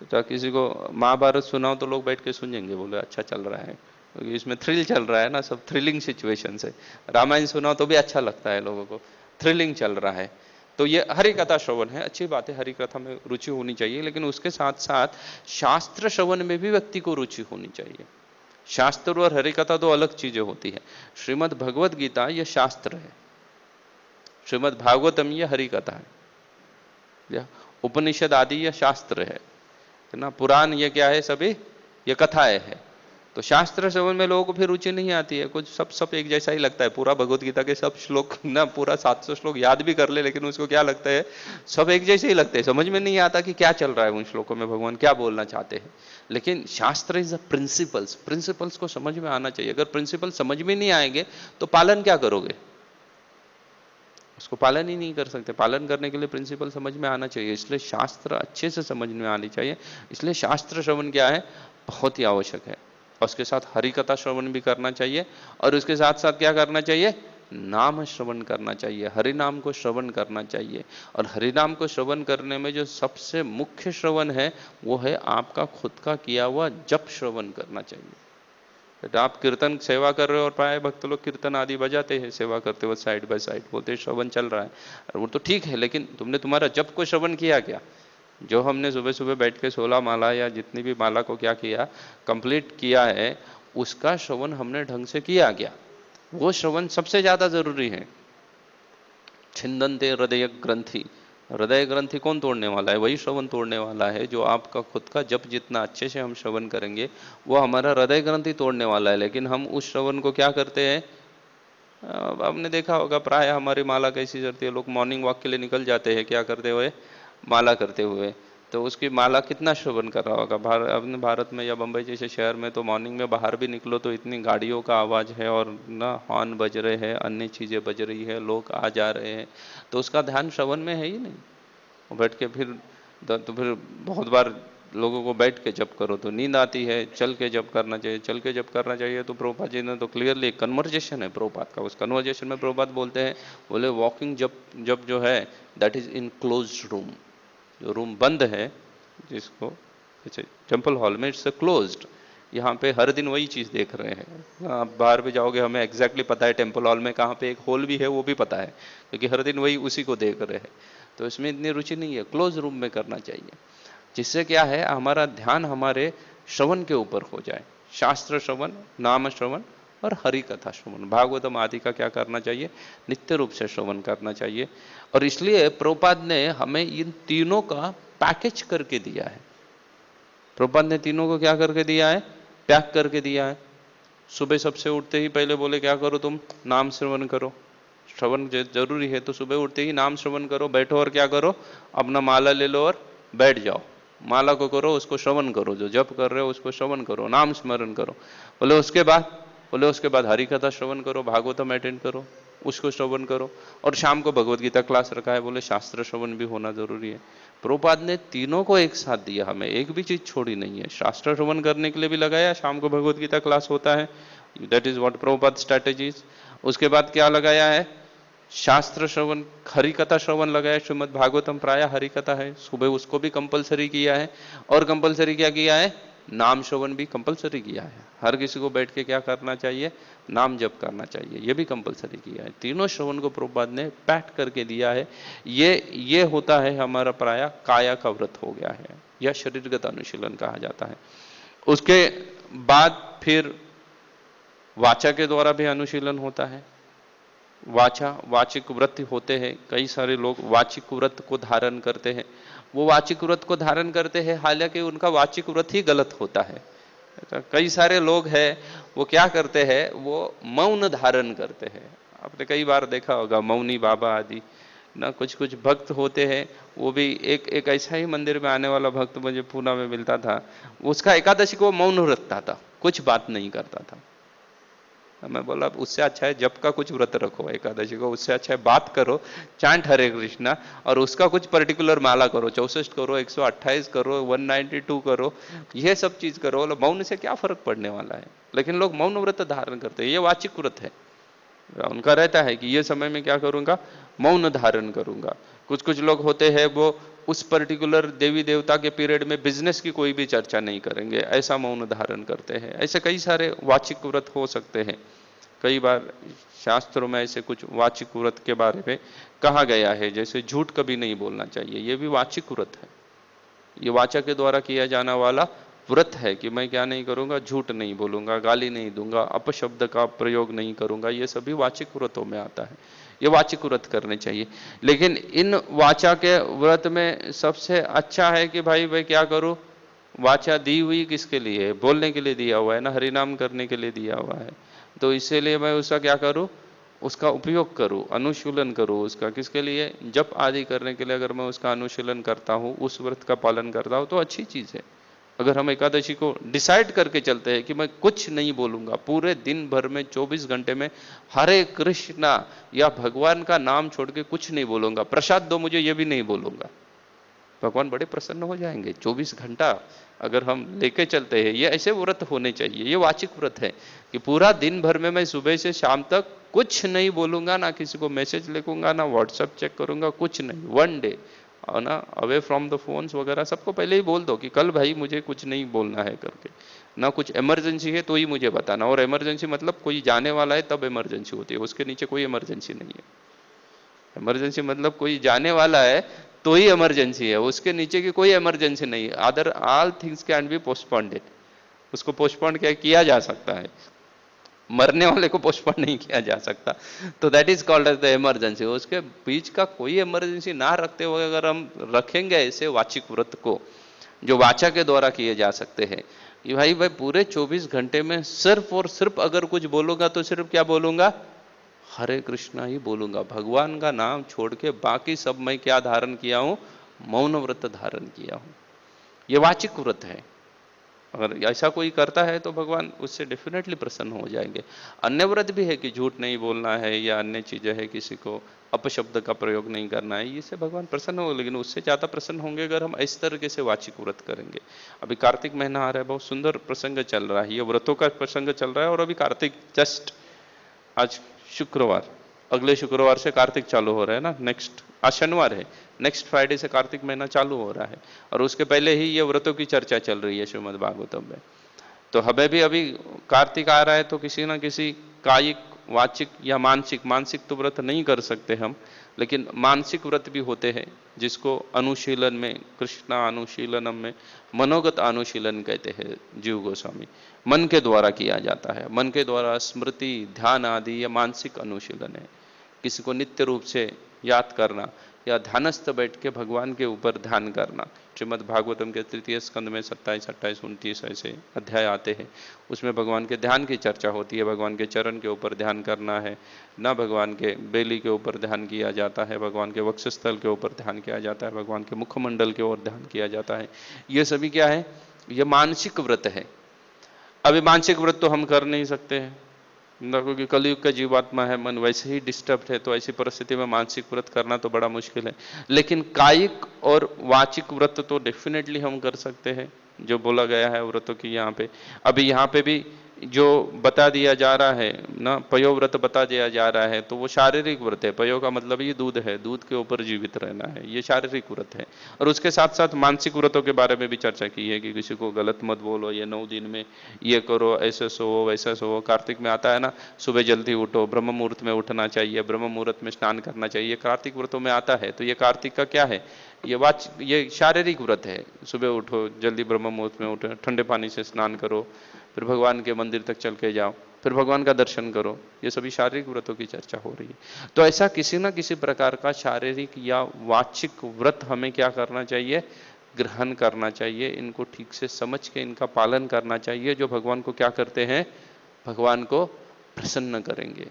तो किसी को महाभारत सुनाओ तो लोग बैठ के सुनेंगे, बोले अच्छा चल रहा है क्योंकि इसमें थ्रिल चल रहा है ना, सब थ्रिलिंग सिचुएशन है। रामायण सुनाओ तो भी अच्छा लगता है लोगों को, थ्रिलिंग चल रहा है। तो ये हरि कथा श्रवण है, अच्छी बात है, हरि कथा में रुचि होनी चाहिए। लेकिन उसके साथ साथ शास्त्र श्रवण में भी व्यक्ति को रुचि होनी चाहिए। शास्त्र और हरि कथा 2 अलग चीजें होती है। श्रीमद् भगवद गीता ये शास्त्र है, श्रीमद् भागवतम ये हरि कथा है, या उपनिषद आदि ये शास्त्र है ना। पुराण ये क्या है, सभी ये कथाएं है। तो शास्त्र श्रवण में लोगों को फिर रुचि नहीं आती है, कुछ सब एक जैसा ही लगता है। पूरा भगवत गीता के सब श्लोक ना, पूरा 700 श्लोक याद भी कर ले, लेकिन उसको क्या लगता है, सब एक जैसे ही लगते हैं। समझ में नहीं आता कि क्या चल रहा है उन श्लोकों में, भगवान क्या बोलना चाहते हैं। लेकिन शास्त्र इज अ प्रिंसिपल्स को समझ में आना चाहिए। अगर प्रिंसिपल समझ में नहीं आएंगे तो पालन क्या करोगे, उसको पालन ही नहीं कर सकते। पालन करने के लिए प्रिंसिपल समझ में आना चाहिए, इसलिए शास्त्र अच्छे से समझ में आनी चाहिए। इसलिए शास्त्र श्रवण क्या है, बहुत ही आवश्यक है। और उसके साथ हरि कथा श्रवण भी करना चाहिए, और उसके साथ साथ क्या करना चाहिए, नाम श्रवण करना चाहिए, हरि नाम को श्रवण करना चाहिए। और हरि नाम को श्रवण करने में जो सबसे मुख्य श्रवण है वो है आपका खुद का किया हुआ जप श्रवण करना चाहिए। तो आप कीर्तन सेवा कर रहे हो और प्राय भक्त लोग कीर्तन आदि बजाते हैं सेवा करते हुए साइड बाय साइड, बोलते हैं श्रवण चल रहा है, वो तो ठीक है, लेकिन तुमने तुम्हारा जप को श्रवण किया क्या? जो हमने सुबह सुबह बैठ के 16 माला या जितनी भी माला को क्या किया, कंप्लीट किया है, उसका श्रवण हमने ढंग से किया क्या? वो श्रवण सबसे ज्यादा जरूरी है। छिंदन्ते हृदय ग्रंथि, हृदय ग्रंथि कौन तोड़ने वाला है? वही श्रवण तोड़ने वाला है। जो आपका खुद का जप जितना अच्छे से हम श्रवण करेंगे वो हमारा हृदय ग्रंथि तोड़ने वाला है। लेकिन हम उस श्रवण को क्या करते हैं, आपने देखा होगा प्राय हमारी माला कैसी चलती है, लोग मॉर्निंग वॉक के लिए निकल जाते हैं, क्या करते हुए, माला करते हुए। तो उसकी माला कितना श्रवण कर रहा होगा। अपने भारत में या बंबई जैसे शहर में तो मॉर्निंग में बाहर भी निकलो तो इतनी गाड़ियों का आवाज़ है और ना हॉर्न बज रहे हैं, अन्य चीज़ें बज रही है, लोग आ जा रहे हैं, तो उसका ध्यान श्रवण में है ही नहीं। बैठ के फिर तो फिर बहुत बार लोगों को बैठ के जप करो तो नींद आती है, चल के जप करना चाहिए, चल के जप करना चाहिए। तो प्रभुपाद जी ने तो क्लियरली कन्वर्जेशन है प्रभुपाद का, उस कन्वर्जेशन में प्रभुपाद बोलते हैं, बोले वॉकिंग जब जो है that is in closed room, जो रूम बंद है जिसको टेम्पल हॉल में इट्स क्लोज्ड। यहाँ पे हर दिन वही चीज़ देख रहे हैं। आप बाहर भी जाओगे, हमें एग्जैक्टली पता है टेम्पल हॉल में कहाँ पे एक होल भी है वो भी पता है, क्योंकि हर दिन वही उसी को देख रहे हैं। तो इसमें इतनी रुचि नहीं है, क्लोज रूम में करना चाहिए, जिससे क्या है हमारा ध्यान हमारे श्रवण के ऊपर हो जाए। शास्त्र श्रवण, नाम श्रवण और हरि कथा श्रवण, भागवतम आदि का क्या करना चाहिए, नित्य रूप से श्रवण करना चाहिए। और इसलिए प्रभुपाद ने हमें इन तीनों का पैकेज करके दिया है। प्रभुपाद ने तीनों को क्या करके दिया है, पैक करके दिया है। सुबह सबसे उठते ही पहले बोले क्या करो, तुम नाम श्रवण करो। श्रवण जरूरी है तो सुबह उठते ही नाम श्रवण करो, बैठो और क्या करो, अपना माला ले लो और बैठ जाओ, माला को करो, उसको श्रवण करो, जो जप कर रहे हो उसको श्रवण करो, नाम स्मरण करो। बोले उसके बाद हरि कथा श्रवण करो, भागवतम अटेंड करो, उसको श्रवण करो। और शाम को भगवत गीता क्लास रखा है, बोले शास्त्र श्रवण भी होना जरूरी है। प्रभुपाद ने तीनों को एक साथ दिया, हमें एक भी चीज छोड़ी नहीं है। शास्त्र श्रवण करने के लिए भी लगाया, शाम को भगवत गीता क्लास होता है, that is what Prabhupada strategies. उसके बाद क्या लगाया है, शास्त्र श्रवण, हरि कथा श्रवण लगाया। श्रीमद् भागवतम प्राय हरि कथा है, सुबह उसको भी कंपलसरी किया है। और कंपलसरी क्या किया है, नाम श्रवण भी कंपलसरी किया है। हर किसी को बैठ के क्या करना चाहिए? नाम जप करना चाहिए, ये भी कंपलसरी किया है। तीनों श्रवण को प्रभुपाद ने पैट करके दिया है। ये होता है हमारा प्राय काया का व्रत हो गया है, या शरीरगत अनुशीलन कहा जाता है। उसके बाद फिर वाचा के द्वारा भी अनुशीलन होता है। वाचिक व्रत होते हैं। कई सारे लोग वाचिक व्रत को धारण करते हैं। वो वाचिक व्रत को धारण करते हैं, हालांकि उनका वाचिक व्रत ही गलत होता है। कई सारे लोग हैं, वो क्या करते हैं? वो मौन धारण करते हैं। आपने कई बार देखा होगा मौनी बाबा आदि ना, कुछ कुछ भक्त होते हैं। वो भी एक ऐसा ही मंदिर में आने वाला भक्त मुझे पूना में मिलता था। उसका एकादशी को मौन रखता था, कुछ बात नहीं करता था। मैं बोला उससे अच्छा है जब का कुछ व्रत रखो एकादशी को, उससे अच्छा है बात करो, चांट हरे कृष्णा, और उसका कुछ पर्टिकुलर माला करो, 64 करो, 128 करो, 192 करो, ये सब चीज करो। मौन से क्या फर्क पड़ने वाला है? लेकिन लोग मौन व्रत धारण करते हैं, ये वाचिक व्रत है। उनका रहता है कि ये समय में क्या करूंगा? मौन धारण करूंगा। कुछ कुछ लोग होते हैं वो उस पर्टिकुलर देवी देवता के पीरियड में बिजनेस की कोई भी चर्चा नहीं करेंगे, ऐसा मौन धारण करते हैं। ऐसे कई सारे वाचिक व्रत हो सकते हैं। कई बार शास्त्रों में ऐसे कुछ वाचिक व्रत के बारे में कहा गया है, जैसे झूठ कभी नहीं बोलना चाहिए, ये भी वाचिक व्रत है। ये वाचा के द्वारा किया जाने वाला व्रत है कि मैं क्या नहीं करूंगा? झूठ नहीं बोलूंगा, गाली नहीं दूंगा, अपशब्द का प्रयोग नहीं करूंगा। ये सभी वाचिक व्रतों में आता है। ये वाचिक व्रत करने चाहिए। लेकिन इन वाचा के व्रत में सबसे अच्छा है कि भाई क्या करूं? वाचा दी हुई किसके लिए है? बोलने के लिए दिया हुआ है ना, हरिनाम करने के लिए दिया हुआ है। तो इसीलिए मैं उसका क्या करूं? उसका उपयोग करूं, अनुशीलन करूं उसका। किसके लिए? जप आदि करने के लिए अगर मैं उसका अनुशीलन करता हूं, उस व्रत का पालन करता हूं, तो अच्छी चीज है। अगर हम एकादशी को डिसाइड करके चलते हैं कि मैं कुछ नहीं बोलूंगा, पूरे दिन भर में 24 घंटे में हरे कृष्णा या भगवान का नाम छोड़ के कुछ नहीं बोलूंगा, प्रसाद दो मुझे, ये भी नहीं बोलूंगा, भगवान बड़े प्रसन्न हो जाएंगे। 24 घंटा अगर हम लेके चलते हैं, ये ऐसे व्रत होने चाहिए। ये वाचिक व्रत है कि पूरा दिन भर में मैं सुबह से शाम तक कुछ नहीं बोलूंगा, ना किसी को मैसेज लिखूंगा, ना व्हाट्सएप चेक करूंगा, कुछ नहीं। 1 डे ना अवे फ्रॉम द फोन्स वगैरह सबको पहले ही बोल दो कि कल भाई मुझे कुछ नहीं बोलना है करके, ना कुछ इमरजेंसी है तो ही मुझे बताना। और इमरजेंसी मतलब कोई जाने वाला है तब इमरजेंसी होती है, उसके नीचे कोई इमरजेंसी नहीं है। इमरजेंसी मतलब कोई जाने वाला है तो ही इमरजेंसी है, उसके नीचे की कोई इमरजेंसी नहीं। Other all things can be postponed, उसको पोस्टपोन किया जा सकता है, मरने वाले को पोस्टपोन नहीं किया जा सकता। तो that is called as the emergency. उसके बीच का कोई इमरजेंसी ना रखते हुए अगर हम रखेंगे ऐसे वाचिक व्रत को, जो वाचा के द्वारा किए जा सकते हैं, कि भाई पूरे 24 घंटे में सिर्फ और सिर्फ अगर कुछ बोलूंगा तो सिर्फ क्या बोलूंगा? हरे कृष्णा ही बोलूंगा। भगवान का नाम छोड़ के बाकी सब मैं क्या धारण किया हूं? मौन व्रत धारण किया हूं। यह वाचिक व्रत है। अगर ऐसा कोई करता है तो भगवान उससे डेफिनेटली प्रसन्न हो जाएंगे। अन्य व्रत भी है कि झूठ नहीं बोलना है या अन्य चीजें है, किसी को अपशब्द का प्रयोग नहीं करना है, इससे भगवान प्रसन्न हो। लेकिन उससे ज्यादा प्रसन्न होंगे अगर हम इस तरीके से वाचिक व्रत करेंगे। अभी कार्तिक महीना आ रहा है, बहुत सुंदर प्रसंग चल रहा है, ये व्रतों का प्रसंग चल रहा है। और अभी कार्तिक जस्ट आज शुक्रवार, अगले शुक्रवार से कार्तिक चालू हो रहा है ना, नेक्स्ट आज शनिवार है, नेक्स्ट फ्राइडे से कार्तिक महीना चालू हो रहा है। और उसके पहले ही ये व्रतों की चर्चा चल रही है श्रीमद् भागवतम में। तो हमें भी अभी कार्तिक आ रहा है तो किसी ना किसी कायिक, वाचिक या मानसिक तो व्रत नहीं कर सकते हम, लेकिन मानसिक व्रत भी होते हैं जिसको अनुशीलन में, कृष्णा अनुशीलनम में मनोगत अनुशीलन कहते हैं जीव गोस्वामी। मन के द्वारा किया जाता है, मन के द्वारा स्मृति, ध्यान आदि यह मानसिक अनुशीलन है। किसी को नित्य रूप से याद करना या ध्यानस्थ बैठ के भगवान के ऊपर ध्यान करना। श्रीमद् भागवतम के 3 स्कंद में 27, 28, 29 ऐसे अध्याय आते हैं, उसमें भगवान के ध्यान की चर्चा होती है। भगवान के चरण के ऊपर ध्यान करना है ना, भगवान के बेली के ऊपर ध्यान किया जाता है, भगवान के वक्षस्थल के ऊपर ध्यान किया जाता है, भगवान के मुखमंडल के ओर ध्यान किया जाता है। ये सभी क्या है? ये मानसिक व्रत है। अभी मानसिक व्रत तो हम कर नहीं सकते हैं ना, क्योंकि कलयुग का जीवात्मा है, मन वैसे ही डिस्टर्ब है, तो ऐसी परिस्थिति में मानसिक व्रत करना तो बड़ा मुश्किल है। लेकिन कायिक और वाचिक व्रत तो डेफिनेटली हम कर सकते हैं, जो बोला गया है व्रतों की यहाँ पे। अभी यहाँ पे भी जो बता दिया जा रहा है ना, पयो व्रत बता दिया जा रहा है, तो वो शारीरिक व्रत है। पयो का मतलब ये दूध है, दूध के ऊपर जीवित रहना है, ये शारीरिक व्रत है। और उसके साथ साथ मानसिक व्रतों के बारे में भी चर्चा की है कि किसी को गलत मत बोलो, ये 9 दिन में ये करो, ऐसे सोओ वैसा सोओ। कार्तिक में आता है ना, सुबह जल्दी उठो, ब्रह्म मुहूर्त में उठना चाहिए, ब्रह्म मुहूर्त में स्नान करना चाहिए, कार्तिक व्रतों में आता है। तो ये कार्तिक का क्या है, ये शारीरिक व्रत है। सुबह उठो, जल्दी ब्रह्म मुहूर्त में उठो, ठंडे पानी से स्नान करो, फिर भगवान के मंदिर तक चल के जाओ, फिर भगवान का दर्शन करो। ये सभी शारीरिक व्रतों की चर्चा हो रही है। तो ऐसा किसी ना किसी प्रकार का शारीरिक या वाचिक व्रत हमें क्या करना चाहिए, ग्रहण करना चाहिए। इनको ठीक से समझ के इनका पालन करना चाहिए, जो भगवान को क्या करते हैं, भगवान को प्रसन्न करेंगे,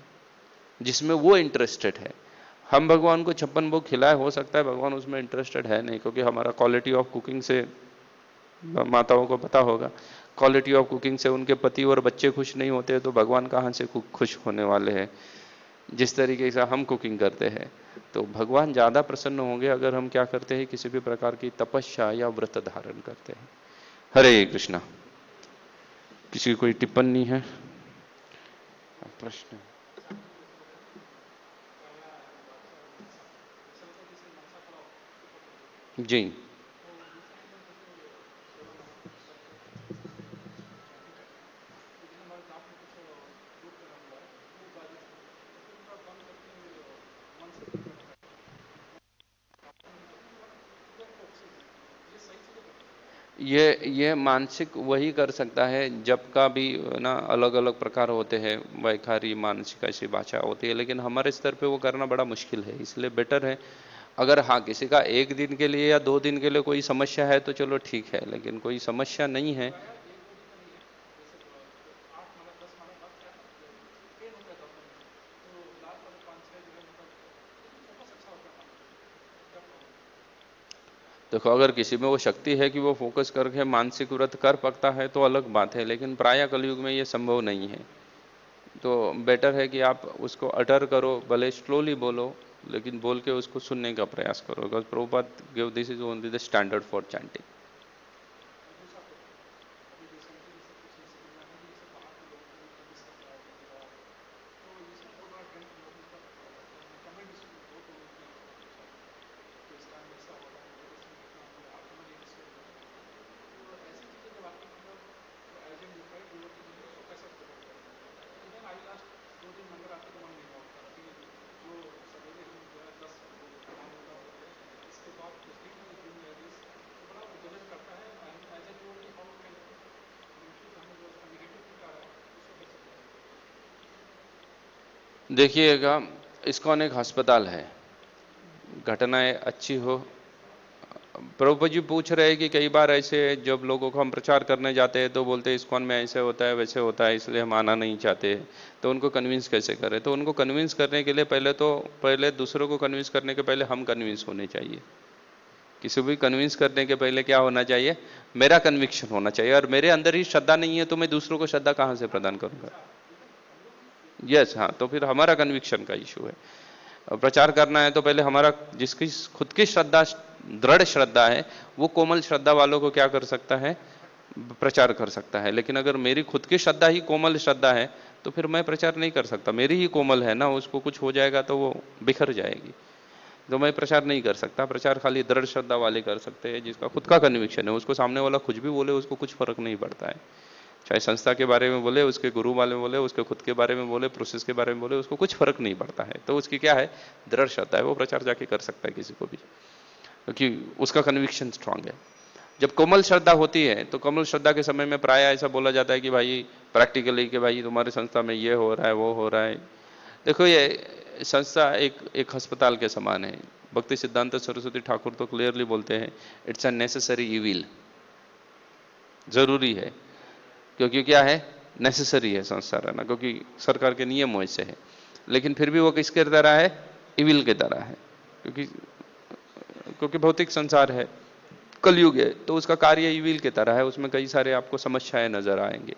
जिसमें वो इंटरेस्टेड है। हम भगवान को 56 भोग खिलाए, हो सकता है भगवान उसमें इंटरेस्टेड है नहीं, क्योंकि हमारा क्वालिटी ऑफ कुकिंग से, माताओं को पता होगा, क्वालिटी ऑफ कुकिंग से उनके पति और बच्चे खुश नहीं होते, तो भगवान कहाँ से खुश होने वाले हैं। जिस तरीके से हम कुकिंग करते हैं, तो भगवान ज़्यादा प्रसन्न होंगे अगर हम क्या करते हैं, किसी भी प्रकार की तपस्या या व्रत धारण करते हैं। हरे कृष्णा। किसी की कोई टिप्पणी है, प्रश्न? जी। ये मानसिक वही कर सकता है, जब का भी ना अलग अलग प्रकार होते हैं, वैखारी मानसिक ऐसी भाषा होती है, लेकिन हमारे स्तर पे वो करना बड़ा मुश्किल है। इसलिए बेटर है, अगर हाँ किसी का 1 दिन के लिए या 2 दिन के लिए कोई समस्या है तो चलो ठीक है, लेकिन कोई समस्या नहीं है। देखो, अगर किसी में वो शक्ति है कि वो फोकस करके मानसिक व्रत कर सकता है तो अलग बात है, लेकिन प्रायः कलयुग में ये संभव नहीं है। तो बेटर है कि आप उसको अटर करो, भले स्लोली बोलो, लेकिन बोल के उसको सुनने का प्रयास करो, because Prabhupada give this is only the standard for chanting. देखिएगा, इस्कॉन एक अस्पताल है, घटनाएं अच्छी हो। प्रभुपद जी पूछ रहे हैं कि कई बार ऐसे जब लोगों को हम प्रचार करने जाते हैं तो बोलते हैं इस्कॉन में ऐसे होता है वैसे होता है, इसलिए हम आना नहीं चाहते, तो उनको कन्विंस कैसे करें। तो उनको कन्विंस करने के लिए पहले दूसरों को कन्विंस करने के पहले हम कन्विंस होने चाहिए। किसी भी कन्विंस करने के पहले क्या होना चाहिए, मेरा कन्विक्शन होना चाहिए। और मेरे अंदर ही श्रद्धा नहीं है तो मैं दूसरों को श्रद्धा कहाँ से प्रदान करूंगा। यस, हाँ, तो फिर हमारा कन्विक्शन का इशू है। प्रचार करना है तो पहले हमारा, जिसकी खुद की श्रद्धा दृढ़ श्रद्धा है, वो कोमल श्रद्धा वालों को क्या कर सकता है, प्रचार कर सकता है। लेकिन अगर मेरी खुद की श्रद्धा ही कोमल श्रद्धा है तो फिर मैं प्रचार नहीं कर सकता। मेरी ही कोमल है ना, उसको कुछ हो जाएगा तो वो बिखर जाएगी, तो मैं प्रचार नहीं कर सकता। प्रचार खाली दृढ़ श्रद्धा वाले कर सकते हैं, जिसका खुद का कन्विक्शन है। उसको सामने वाला कुछ भी बोले, उसको कुछ फर्क नहीं पड़ता है। चाहे संस्था के बारे में बोले, उसके गुरु वाले में बोले, उसके खुद के बारे में बोले, प्रोसेस के बारे में बोले, उसको कुछ फर्क नहीं पड़ता है। तो उसकी क्या है, दृढ़ श्रद्धा है, वो प्रचार जाके कर सकता है किसी को भी, क्योंकि उसका कन्विक्शन स्ट्रांग है। जब कोमल श्रद्धा होती है तो कोमल श्रद्धा के समय में प्राय ऐसा बोला जाता है कि भाई प्रैक्टिकली कि भाई तुम्हारी संस्था में ये हो रहा है वो हो रहा है। देखो, ये संस्था एक अस्पताल के समान है। भक्ति सिद्धांत सरस्वती ठाकुर तो क्लियरली बोलते हैं, इट्स अ नेसेसरी इविल, जरूरी है। क्योंकि क्या है, नेसेसरी है संस्था रहना, क्योंकि सरकार के नियम वैसे है। लेकिन फिर भी वो किसके तरह है, इविल के तरह है, क्योंकि भौतिक संसार है, कलयुग है, तो उसका कार्य इविल की तरह है। उसमें कई सारे आपको समस्याएं नजर आएंगे।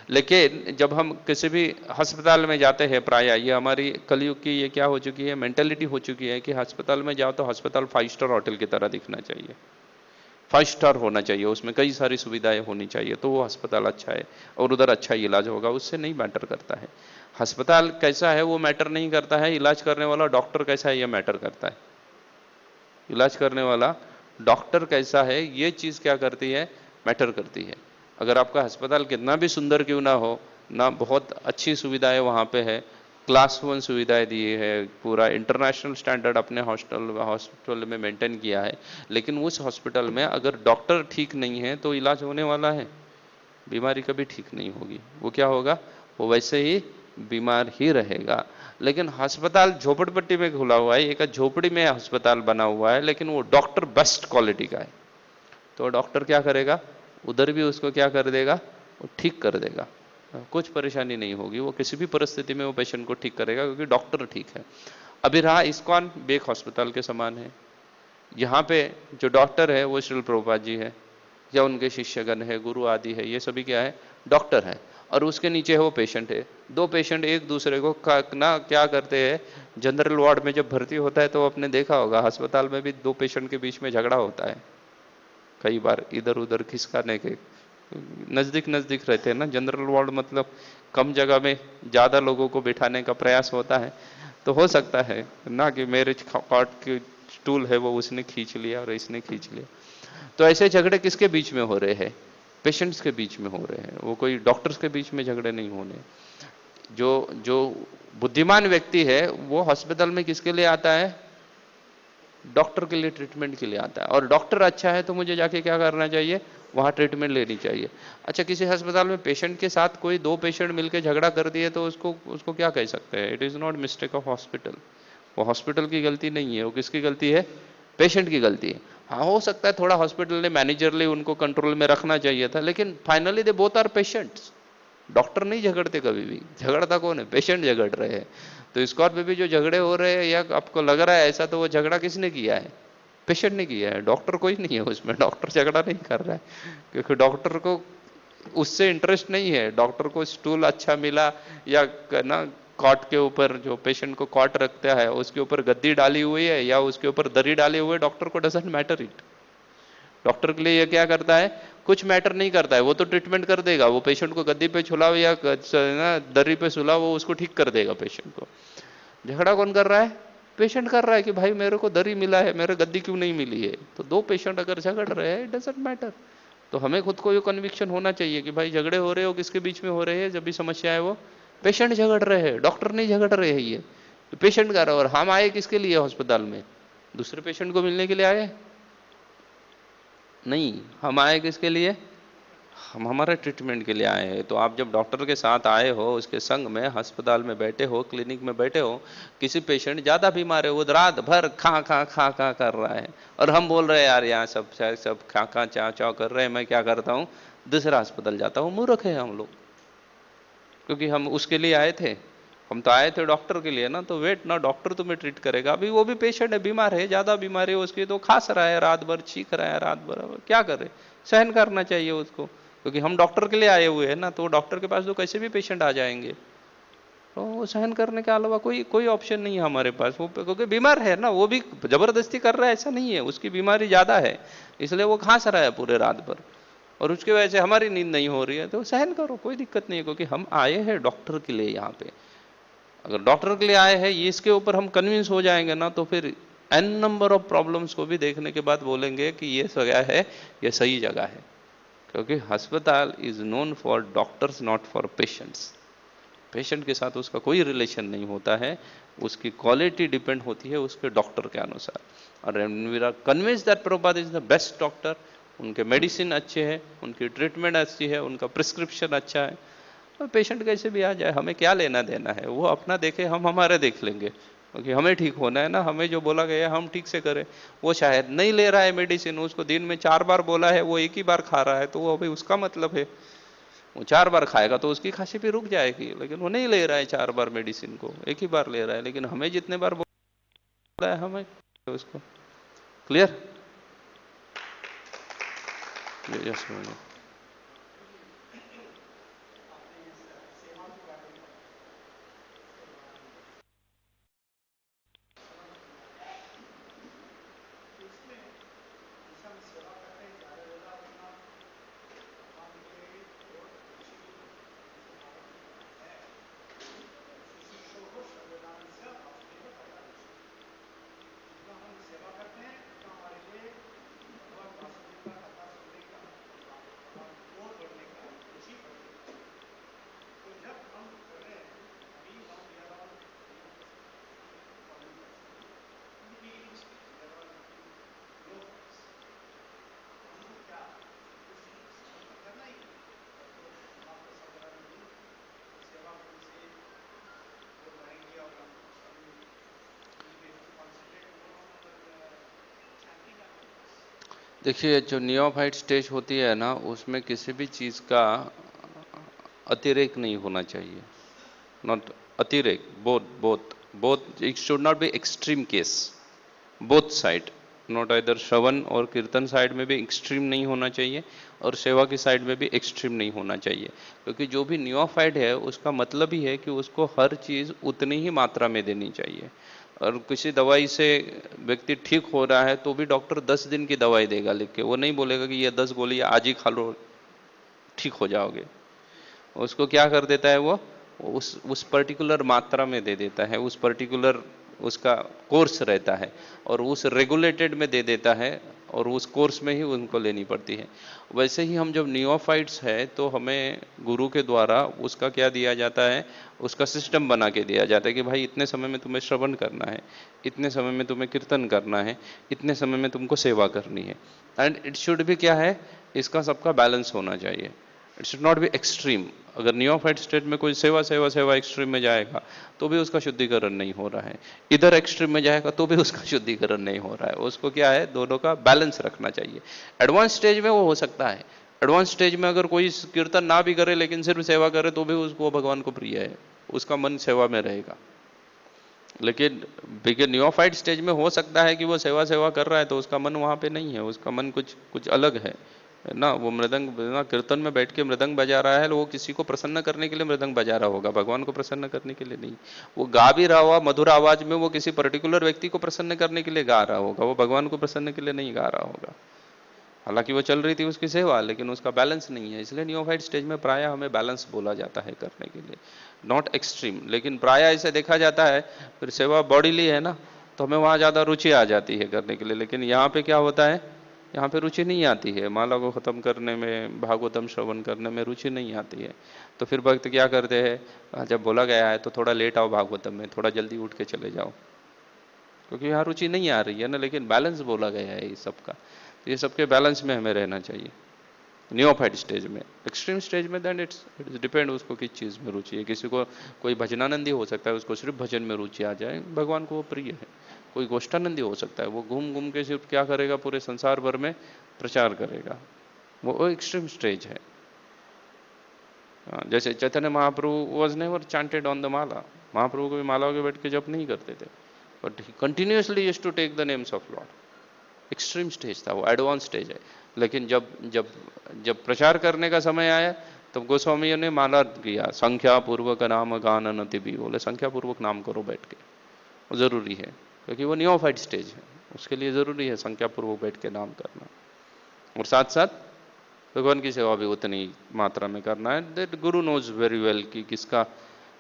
लेकिन जब हम किसी भी अस्पताल में जाते हैं, प्राय ये हमारी कलयुग की ये क्या हो चुकी है, मेंटेलिटी हो चुकी है कि अस्पताल में जाओ तो अस्पताल 5 स्टार होटल की तरह दिखना चाहिए। 5 स्टार होना चाहिए, उसमें कई सारी सुविधाएं होनी चाहिए, तो वो अस्पताल अच्छा है और उधर अच्छा इलाज होगा, उससे नहीं मैटर करता है। अस्पताल कैसा है वो मैटर नहीं करता है, इलाज करने वाला डॉक्टर कैसा है ये मैटर करता है। इलाज करने वाला डॉक्टर कैसा है ये चीज क्या करती है, मैटर करती है। अगर आपका अस्पताल कितना भी सुंदर क्यों ना हो, ना बहुत अच्छी सुविधाएं वहां पे है, क्लास 1 सुविधाएं दी है, पूरा इंटरनेशनल स्टैंडर्ड अपने हॉस्पिटल में मेंटेन किया है, लेकिन उस हॉस्पिटल में अगर डॉक्टर ठीक नहीं है तो इलाज होने वाला है, बीमारी कभी ठीक नहीं होगी। वो क्या होगा, वो वैसे ही बीमार ही रहेगा। लेकिन अस्पताल झोपड़पट्टी में खुला हुआ है, एक झोपड़ी में अस्पताल बना हुआ है, लेकिन वो डॉक्टर बेस्ट क्वालिटी का है, तो डॉक्टर क्या करेगा, उधर भी उसको क्या कर देगा, वो ठीक कर देगा, कुछ परेशानी नहीं होगी, वो किसी भी परिस्थिति में वो पेशेंट को ठीक करेगा क्योंकि डॉक्टर ठीक है। अभी रहा इस्कॉन भी एक हॉस्पिटल के समान है, यहाँ पे जो डॉक्टर है वो श्रील प्रभुपाद जी है या उनके शिष्यगण है, गुरु आदि है, ये सभी क्या है, डॉक्टर है, और उसके नीचे है वो पेशेंट है। दो पेशेंट एक दूसरे को ना क्या करते हैं, जनरल वार्ड में जब भर्ती होता है तो आपने देखा होगा अस्पताल में भी दो पेशेंट के बीच में झगड़ा होता है, कई बार इधर उधर खिसकाने के, नजदीक नजदीक रहते हैं ना, जनरल वार्ड मतलब कम जगह में ज्यादा लोगों को बिठाने का प्रयास होता है, तो हो सकता है ना कि मेरे कॉट की स्टूल है वो उसने खींच लिया और इसने खींच लिया, तो ऐसे झगड़े किसके बीच में हो रहे हैं, पेशेंट्स के बीच में हो रहे हैं, वो कोई डॉक्टर्स के बीच में झगड़े नहीं होने। जो जो बुद्धिमान व्यक्ति है वो हॉस्पिटल में किसके लिए आता है, डॉक्टर के लिए, ट्रीटमेंट के लिए आता है, और डॉक्टर अच्छा है तो मुझे जाके क्या करना चाहिए, वहां ट्रीटमेंट लेनी चाहिए। अच्छा, किसी अस्पताल में पेशेंट के साथ कोई दो पेशेंट मिलकर झगड़ा कर दिए तो उसको उसको क्या कह सकते हैं, it is not mistake of hospital, वो हॉस्पिटल की गलती नहीं है, वो किसकी गलती है, पेशेंट की गलती है। हाँ, हो सकता है थोड़ा हॉस्पिटल ने मैनेजरली उनको कंट्रोल में रखना चाहिए था, लेकिन finally they both are patients, doctor नहीं झगड़ते कभी भी, झगड़ता कौन है, पेशेंट झगड़ रहे हैं। तो स्कॉट पे भी जो झगड़े हो रहे हैं या आपको लग रहा है ऐसा, तो वो झगड़ा किसने किया है, पेशेंट ने किया है, डॉक्टर कोई नहीं है उसमें, डॉक्टर झगड़ा नहीं कर रहा है, क्योंकि डॉक्टर को उससे इंटरेस्ट नहीं है, डॉक्टर को स्टूल अच्छा मिला या ना कॉट के ऊपर जो पेशेंट को कॉट रखता है उसके ऊपर गद्दी डाली हुई है या उसके ऊपर दरी डाली हुई है, डॉक्टर को डजंट मैटर इट। डॉक्टर के लिए ये क्या करता है, कुछ मैटर नहीं करता है, वो तो ट्रीटमेंट कर देगा, वो पेशेंट को गद्दी पे छुलाओ या ना दरी पे सुलाओ, वो उसको ठीक कर देगा पेशेंट को। झगड़ा कौन कर रहा है, पेशेंट कर रहा है कि भाई मेरे को दरी मिला है, मेरे गद्दी क्यों नहीं मिली है। तो दो पेशेंट अगर झगड़ रहे हैं, इट डजंट मैटर। तो हमें खुद को ये कन्विक्शन होना चाहिए कि भाई झगड़े हो रहे हो किसके बीच में हो रहे हैं, जब भी समस्या है वो पेशेंट झगड़ रहे हैं, डॉक्टर नहीं झगड़ रहे हैं, ये पेशेंट कर रहा है। और हम आए किसके लिए अस्पताल में, दूसरे पेशेंट को मिलने के लिए आए नहीं, हम आए किसके लिए, हम हमारे ट्रीटमेंट के लिए आए हैं। तो आप जब डॉक्टर के साथ आए हो, उसके संग में अस्पताल में बैठे हो, क्लिनिक में बैठे हो, किसी पेशेंट ज्यादा बीमार है, वो रात भर खा खा खा खा कर रहा है, और हम बोल रहे हैं यार यहाँ सब खा खा चाव चाव कर रहे हैं, मैं क्या करता हूँ दूसरा अस्पताल जाता हूँ, मूर्ख है हम लोग, क्योंकि हम उसके लिए आए थे, हम तो आए थे डॉक्टर के लिए ना, तो वेट ना, डॉक्टर तुम्हें ट्रीट करेगा। अभी वो भी पेशेंट है, बीमार है, ज्यादा बीमारी है उसकी, तो खांस रहा है रात भर, चीख रहा है रात भर, क्या करे, सहन करना चाहिए उसको, क्योंकि हम डॉक्टर के लिए आए हुए हैं ना, तो डॉक्टर के पास तो कैसे भी पेशेंट आ जाएंगे, तो वो सहन करने के अलावा कोई कोई ऑप्शन नहीं है हमारे पास, वो क्योंकि बीमार है ना, वो भी जबरदस्ती कर रहा है ऐसा नहीं है, उसकी बीमारी ज्यादा है, इसलिए वो खांस रहा है पूरे रात भर, और उसकी वजह से हमारी नींद नहीं हो रही है, तो सहन करो, कोई दिक्कत नहीं है, क्योंकि हम आए हैं डॉक्टर के लिए यहाँ पे। अगर डॉक्टर के लिए आए हैं, ये इसके ऊपर हम कन्विंस हो जाएंगे ना, तो फिर एन नंबर ऑफ प्रॉब्लम्स को भी देखने के बाद बोलेंगे कि ये जगह है, ये सही जगह है, क्योंकि अस्पताल is known for doctors not for patients. Patient के साथ उसका कोई रिलेशन नहीं होता है, उसकी क्वालिटी डिपेंड होती है उसके डॉक्टर के अनुसार। और we are convince that Prabhupada is the best doctor, उनके मेडिसिन अच्छे हैं, उनकी ट्रीटमेंट अच्छी है, उनका प्रिस्क्रिप्शन अच्छा है, तो पेशेंट कैसे भी आ जाए, हमें क्या लेना देना है, वो अपना देखे, हम हमारे देख लेंगे, क्योंकि हमें ठीक होना है ना, हमें जो बोला गया है हम ठीक से करें। वो शायद नहीं ले रहा है मेडिसिन, उसको दिन में 4 बार बोला है, वो एक ही बार खा रहा है, तो वो अभी उसका मतलब है, वो 4 बार खाएगा तो उसकी खांसी भी रुक जाएगी, लेकिन वो नहीं ले रहा है 4 बार मेडिसिन को, एक ही बार ले रहा है, लेकिन हमें जितने बार बोला है हमें उसको। क्लियर? यस। देखिए, जो नियोफाइट स्टेज होती है ना, उसमें किसी भी चीज़ का अतिरेक नहीं होना चाहिए। नॉट अतिरेक, both both both, it should not be extreme case, both side, not either shravan और कीर्तन साइड में भी एक्सट्रीम नहीं होना चाहिए और सेवा की साइड में भी एक्सट्रीम नहीं होना चाहिए। क्योंकि जो भी नियोफाइट है उसका मतलब ही है कि उसको हर चीज़ उतनी ही मात्रा में देनी चाहिए। और किसी दवाई से व्यक्ति ठीक हो रहा है तो भी डॉक्टर 10 दिन की दवाई देगा लिख के, वो नहीं बोलेगा कि ये 10 गोली आज ही खा लो ठीक हो जाओगे। उसको क्या कर देता है, वो उस पर्टिकुलर मात्रा में दे देता है, उस पर्टिकुलर उसका कोर्स रहता है और उस रेगुलेटेड में दे देता है और उस कोर्स में ही उनको लेनी पड़ती है। वैसे ही हम जब नियोफाइट्स है तो हमें गुरु के द्वारा उसका क्या दिया जाता है, उसका सिस्टम बना के दिया जाता है कि भाई इतने समय में तुम्हें श्रवण करना है, इतने समय में तुम्हें कीर्तन करना है, इतने समय में तुमको सेवा करनी है। एंड इट शुड भी क्या है, इसका सबका बैलेंस होना चाहिए। It should not be extreme. अगर नियोफाइट स्टेट में कोई सेवा सेवा सेवा एक्सट्रीम में जाएगा तो भी उसका शुद्धिकरण नहीं हो रहा है, इधर एक्सट्रीम में जाएगा तो भी उसका शुद्धिकरण नहीं हो रहा है। उसको क्या है, दोनों का बैलेंस रखना चाहिए। एडवांस स्टेज में वो हो सकता है, एडवांस स्टेज में अगर कोई कीर्तन ना भी करे लेकिन सिर्फ सेवा करे तो भी उसको भगवान को प्रिय है, उसका मन सेवा में रहेगा। लेकिन बिगिन नियोफाइट स्टेज में हो सकता है कि वो सेवा सेवा कर रहा है तो उसका मन वहां पे नहीं है, उसका मन कुछ कुछ अलग है ना। वो मृदंग ना कीर्तन में बैठ के मृदंग बजा रहा है, वो किसी को प्रसन्न करने के लिए मृदंग बजा रहा होगा, भगवान को प्रसन्न करने के लिए नहीं। वो गा भी रहा हुआ मधुर आवाज में, वो किसी पर्टिकुलर व्यक्ति को प्रसन्न करने के लिए गा रहा होगा, वो भगवान को प्रसन्न के लिए नहीं गा रहा होगा। हालांकि वो चल रही थी उसकी सेवा, लेकिन उसका बैलेंस नहीं है। इसलिए नियोफाइट स्टेज में प्राय हमें बैलेंस बोला जाता है करने के लिए, नॉट एक्सट्रीम। लेकिन प्राय ऐसे देखा जाता है, फिर सेवा बॉडीली है ना, तो हमें वहाँ ज़्यादा रुचि आ जाती है करने के लिए। लेकिन यहाँ पे क्या होता है, यहाँ पे रुचि नहीं आती है, माला को ख़त्म करने में, भागवतम श्रवण करने में रुचि नहीं आती है। तो फिर भक्त क्या करते हैं, जब बोला गया है तो थोड़ा लेट आओ भागवतम में, थोड़ा जल्दी उठ के चले जाओ, क्योंकि यहाँ रुचि नहीं आ रही है ना। लेकिन बैलेंस बोला गया है इस सबका, तो ये सबके बैलेंस में हमें रहना चाहिए नियोफाइट स्टेज में। एक्सट्रीम स्टेज में देन इट्स डिपेंड उसको किस चीज़ में रुचि है। किसी को कोई भजनानंदी हो सकता है, उसको सिर्फ भजन में रुचि आ जाए, भगवान को वो प्रिय है। कोई गोष्ठानंदी हो सकता है, वो घूम घूम के सिर्फ क्या करेगा, पूरे संसार भर में प्रचार करेगा, वो एक्सट्रीम स्टेज है। जैसे Chaitanya Mahaprabhu was never chanted on the mala, Mahaprabhu को भी मालाओं के बैठ के जप नहीं करते थे, but he continuously used to take the names of Lord. Extreme stage था वो, एडवांस स्टेज है। लेकिन जब जब जब प्रचार करने का समय आया तब तो गोस्वामियों ने माला किया, संख्या पूर्वक नाम गान नति भी, बोले संख्या पूर्वक नाम करो बैठ के, वो जरूरी है क्योंकि वो नियोफाइट स्टेज है, उसके लिए जरूरी है संख्या पूर्वक बैठ के नाम करना। और साथ साथ भगवान की सेवा भी उतनी मात्रा में करना है। That Guru knows very well कि किसका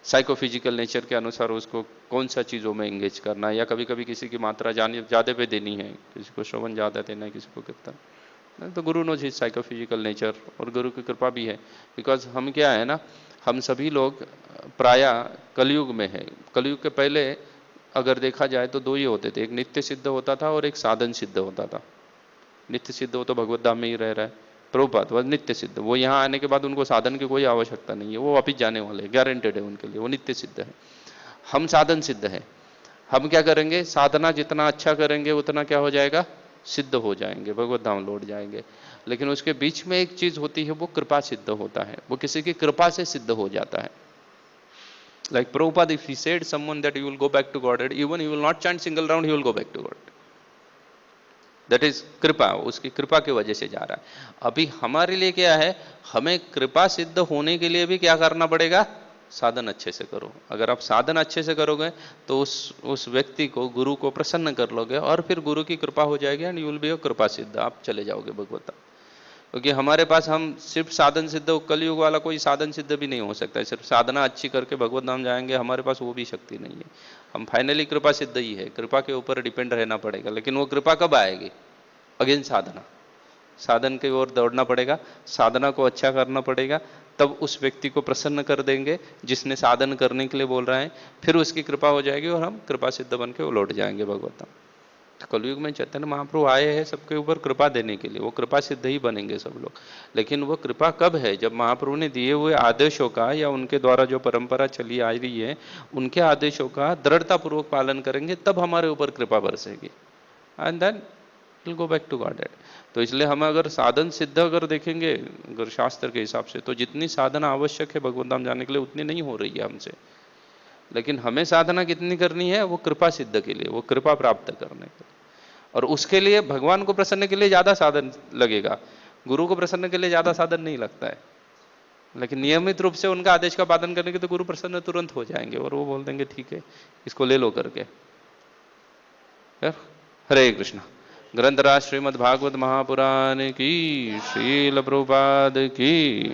साइकोफिजिकल नेचर के अनुसार उसको कौन सा चीज़ों में एंगेज करना है, या कभी कभी किसी की मात्रा ज़्यादा पे देनी है, किसी को श्रवण ज़्यादा देना है, किसी को कीर्तन। तो गुरु नोज हिज साइकोफिजिकल नेचर, और गुरु की कृपा भी है। बिकॉज हम क्या है ना, हम सभी लोग प्राय कलयुग में है। कलयुग के पहले अगर देखा जाए तो दो ही होते थे, एक नित्य सिद्ध होता था और एक साधन सिद्ध होता था। नित्य सिद्ध हो तो भगवत धाम में ही रह रहा है, प्रभुपाद वह नित्य सिद्ध, वो यहाँ आने के बाद उनको साधन की कोई आवश्यकता नहीं है, वो वापिस जाने वाले, गारंटेड है उनके लिए, वो नित्य सिद्ध है। हम साधन सिद्ध है। हम क्या करेंगे, साधना जितना अच्छा करेंगे उतना क्या हो जाएगा, सिद्ध हो जाएंगे, भगवत धाम लौट जाएंगे। लेकिन उसके बीच में एक चीज होती है, वो कृपा सिद्ध होता है, वो किसी की कृपा से सिद्ध हो जाता है। Like Prabhupada, if he said someone that you will go back to Godhead, even he will not chant single round, he will go back to God. That is कृपा, उसकी कृपा की वजह से जा रहा है। अभी हमारे लिए क्या है, हमें कृपा सिद्ध होने के लिए भी क्या करना पड़ेगा, साधन अच्छे से करो। अगर आप साधन अच्छे से करोगे तो उस व्यक्ति को, गुरु को प्रसन्न कर लोगे और फिर गुरु की कृपा हो जाएगी and you will be a कृपा सिद्ध, आप चले जाओगे भगवता। क्योंकि हमारे पास हम सिर्फ साधन सिद्ध, कलयुग वाला कोई साधन सिद्ध भी नहीं हो सकता है, सिर्फ साधना अच्छी करके भगवत धाम जाएंगे, हमारे पास वो भी शक्ति नहीं है। हम फाइनली कृपा सिद्ध ही है, कृपा के ऊपर डिपेंड रहना पड़ेगा। लेकिन वो कृपा कब आएगी, अगेन साधना, साधन की ओर दौड़ना पड़ेगा, साधना को अच्छा करना पड़ेगा, तब उस व्यक्ति को प्रसन्न कर देंगे जिसने साधन करने के लिए बोल रहा है, फिर उसकी कृपा हो जाएगी और हम कृपा सिद्ध बन के लौट जाएंगे भगवत। कलयुग में चैतन्य महाप्रभु आए हैं सबके ऊपर कृपा देने के लिए, वो कृपा सिद्ध ही बनेंगे सब लोग। लेकिन वो कृपा कब है, जब महाप्रभु ने दिए हुए आदेशों का, या उनके द्वारा जो परंपरा चली आ रही है उनके आदेशों का दृढ़ता पूर्वक पालन करेंगे, तब हमारे ऊपर कृपा बरसेगी। And then will go back to godhead. तो इसलिए हम अगर साधन सिद्ध अगर देखेंगे अगर शास्त्र के हिसाब से, तो जितनी साधना आवश्यक है भगवत धाम जाने के लिए उतनी नहीं हो रही है हमसे। लेकिन हमें साधना कितनी करनी है, वो कृपा सिद्ध के लिए, वो कृपा प्राप्त करने के लिए। और उसके लिए भगवान को प्रसन्न के लिए ज्यादा साधन लगेगा, गुरु को प्रसन्न के लिए ज्यादा साधन नहीं लगता है। लेकिन नियमित रूप से उनका आदेश का पालन करने के तो गुरु प्रसन्न तुरंत हो जाएंगे और वो बोल देंगे ठीक है इसको ले लो करके। हरे कृष्ण। ग्रंथराज श्रीमद् भागवत महापुराण की, श्रील प्रभुपाद की।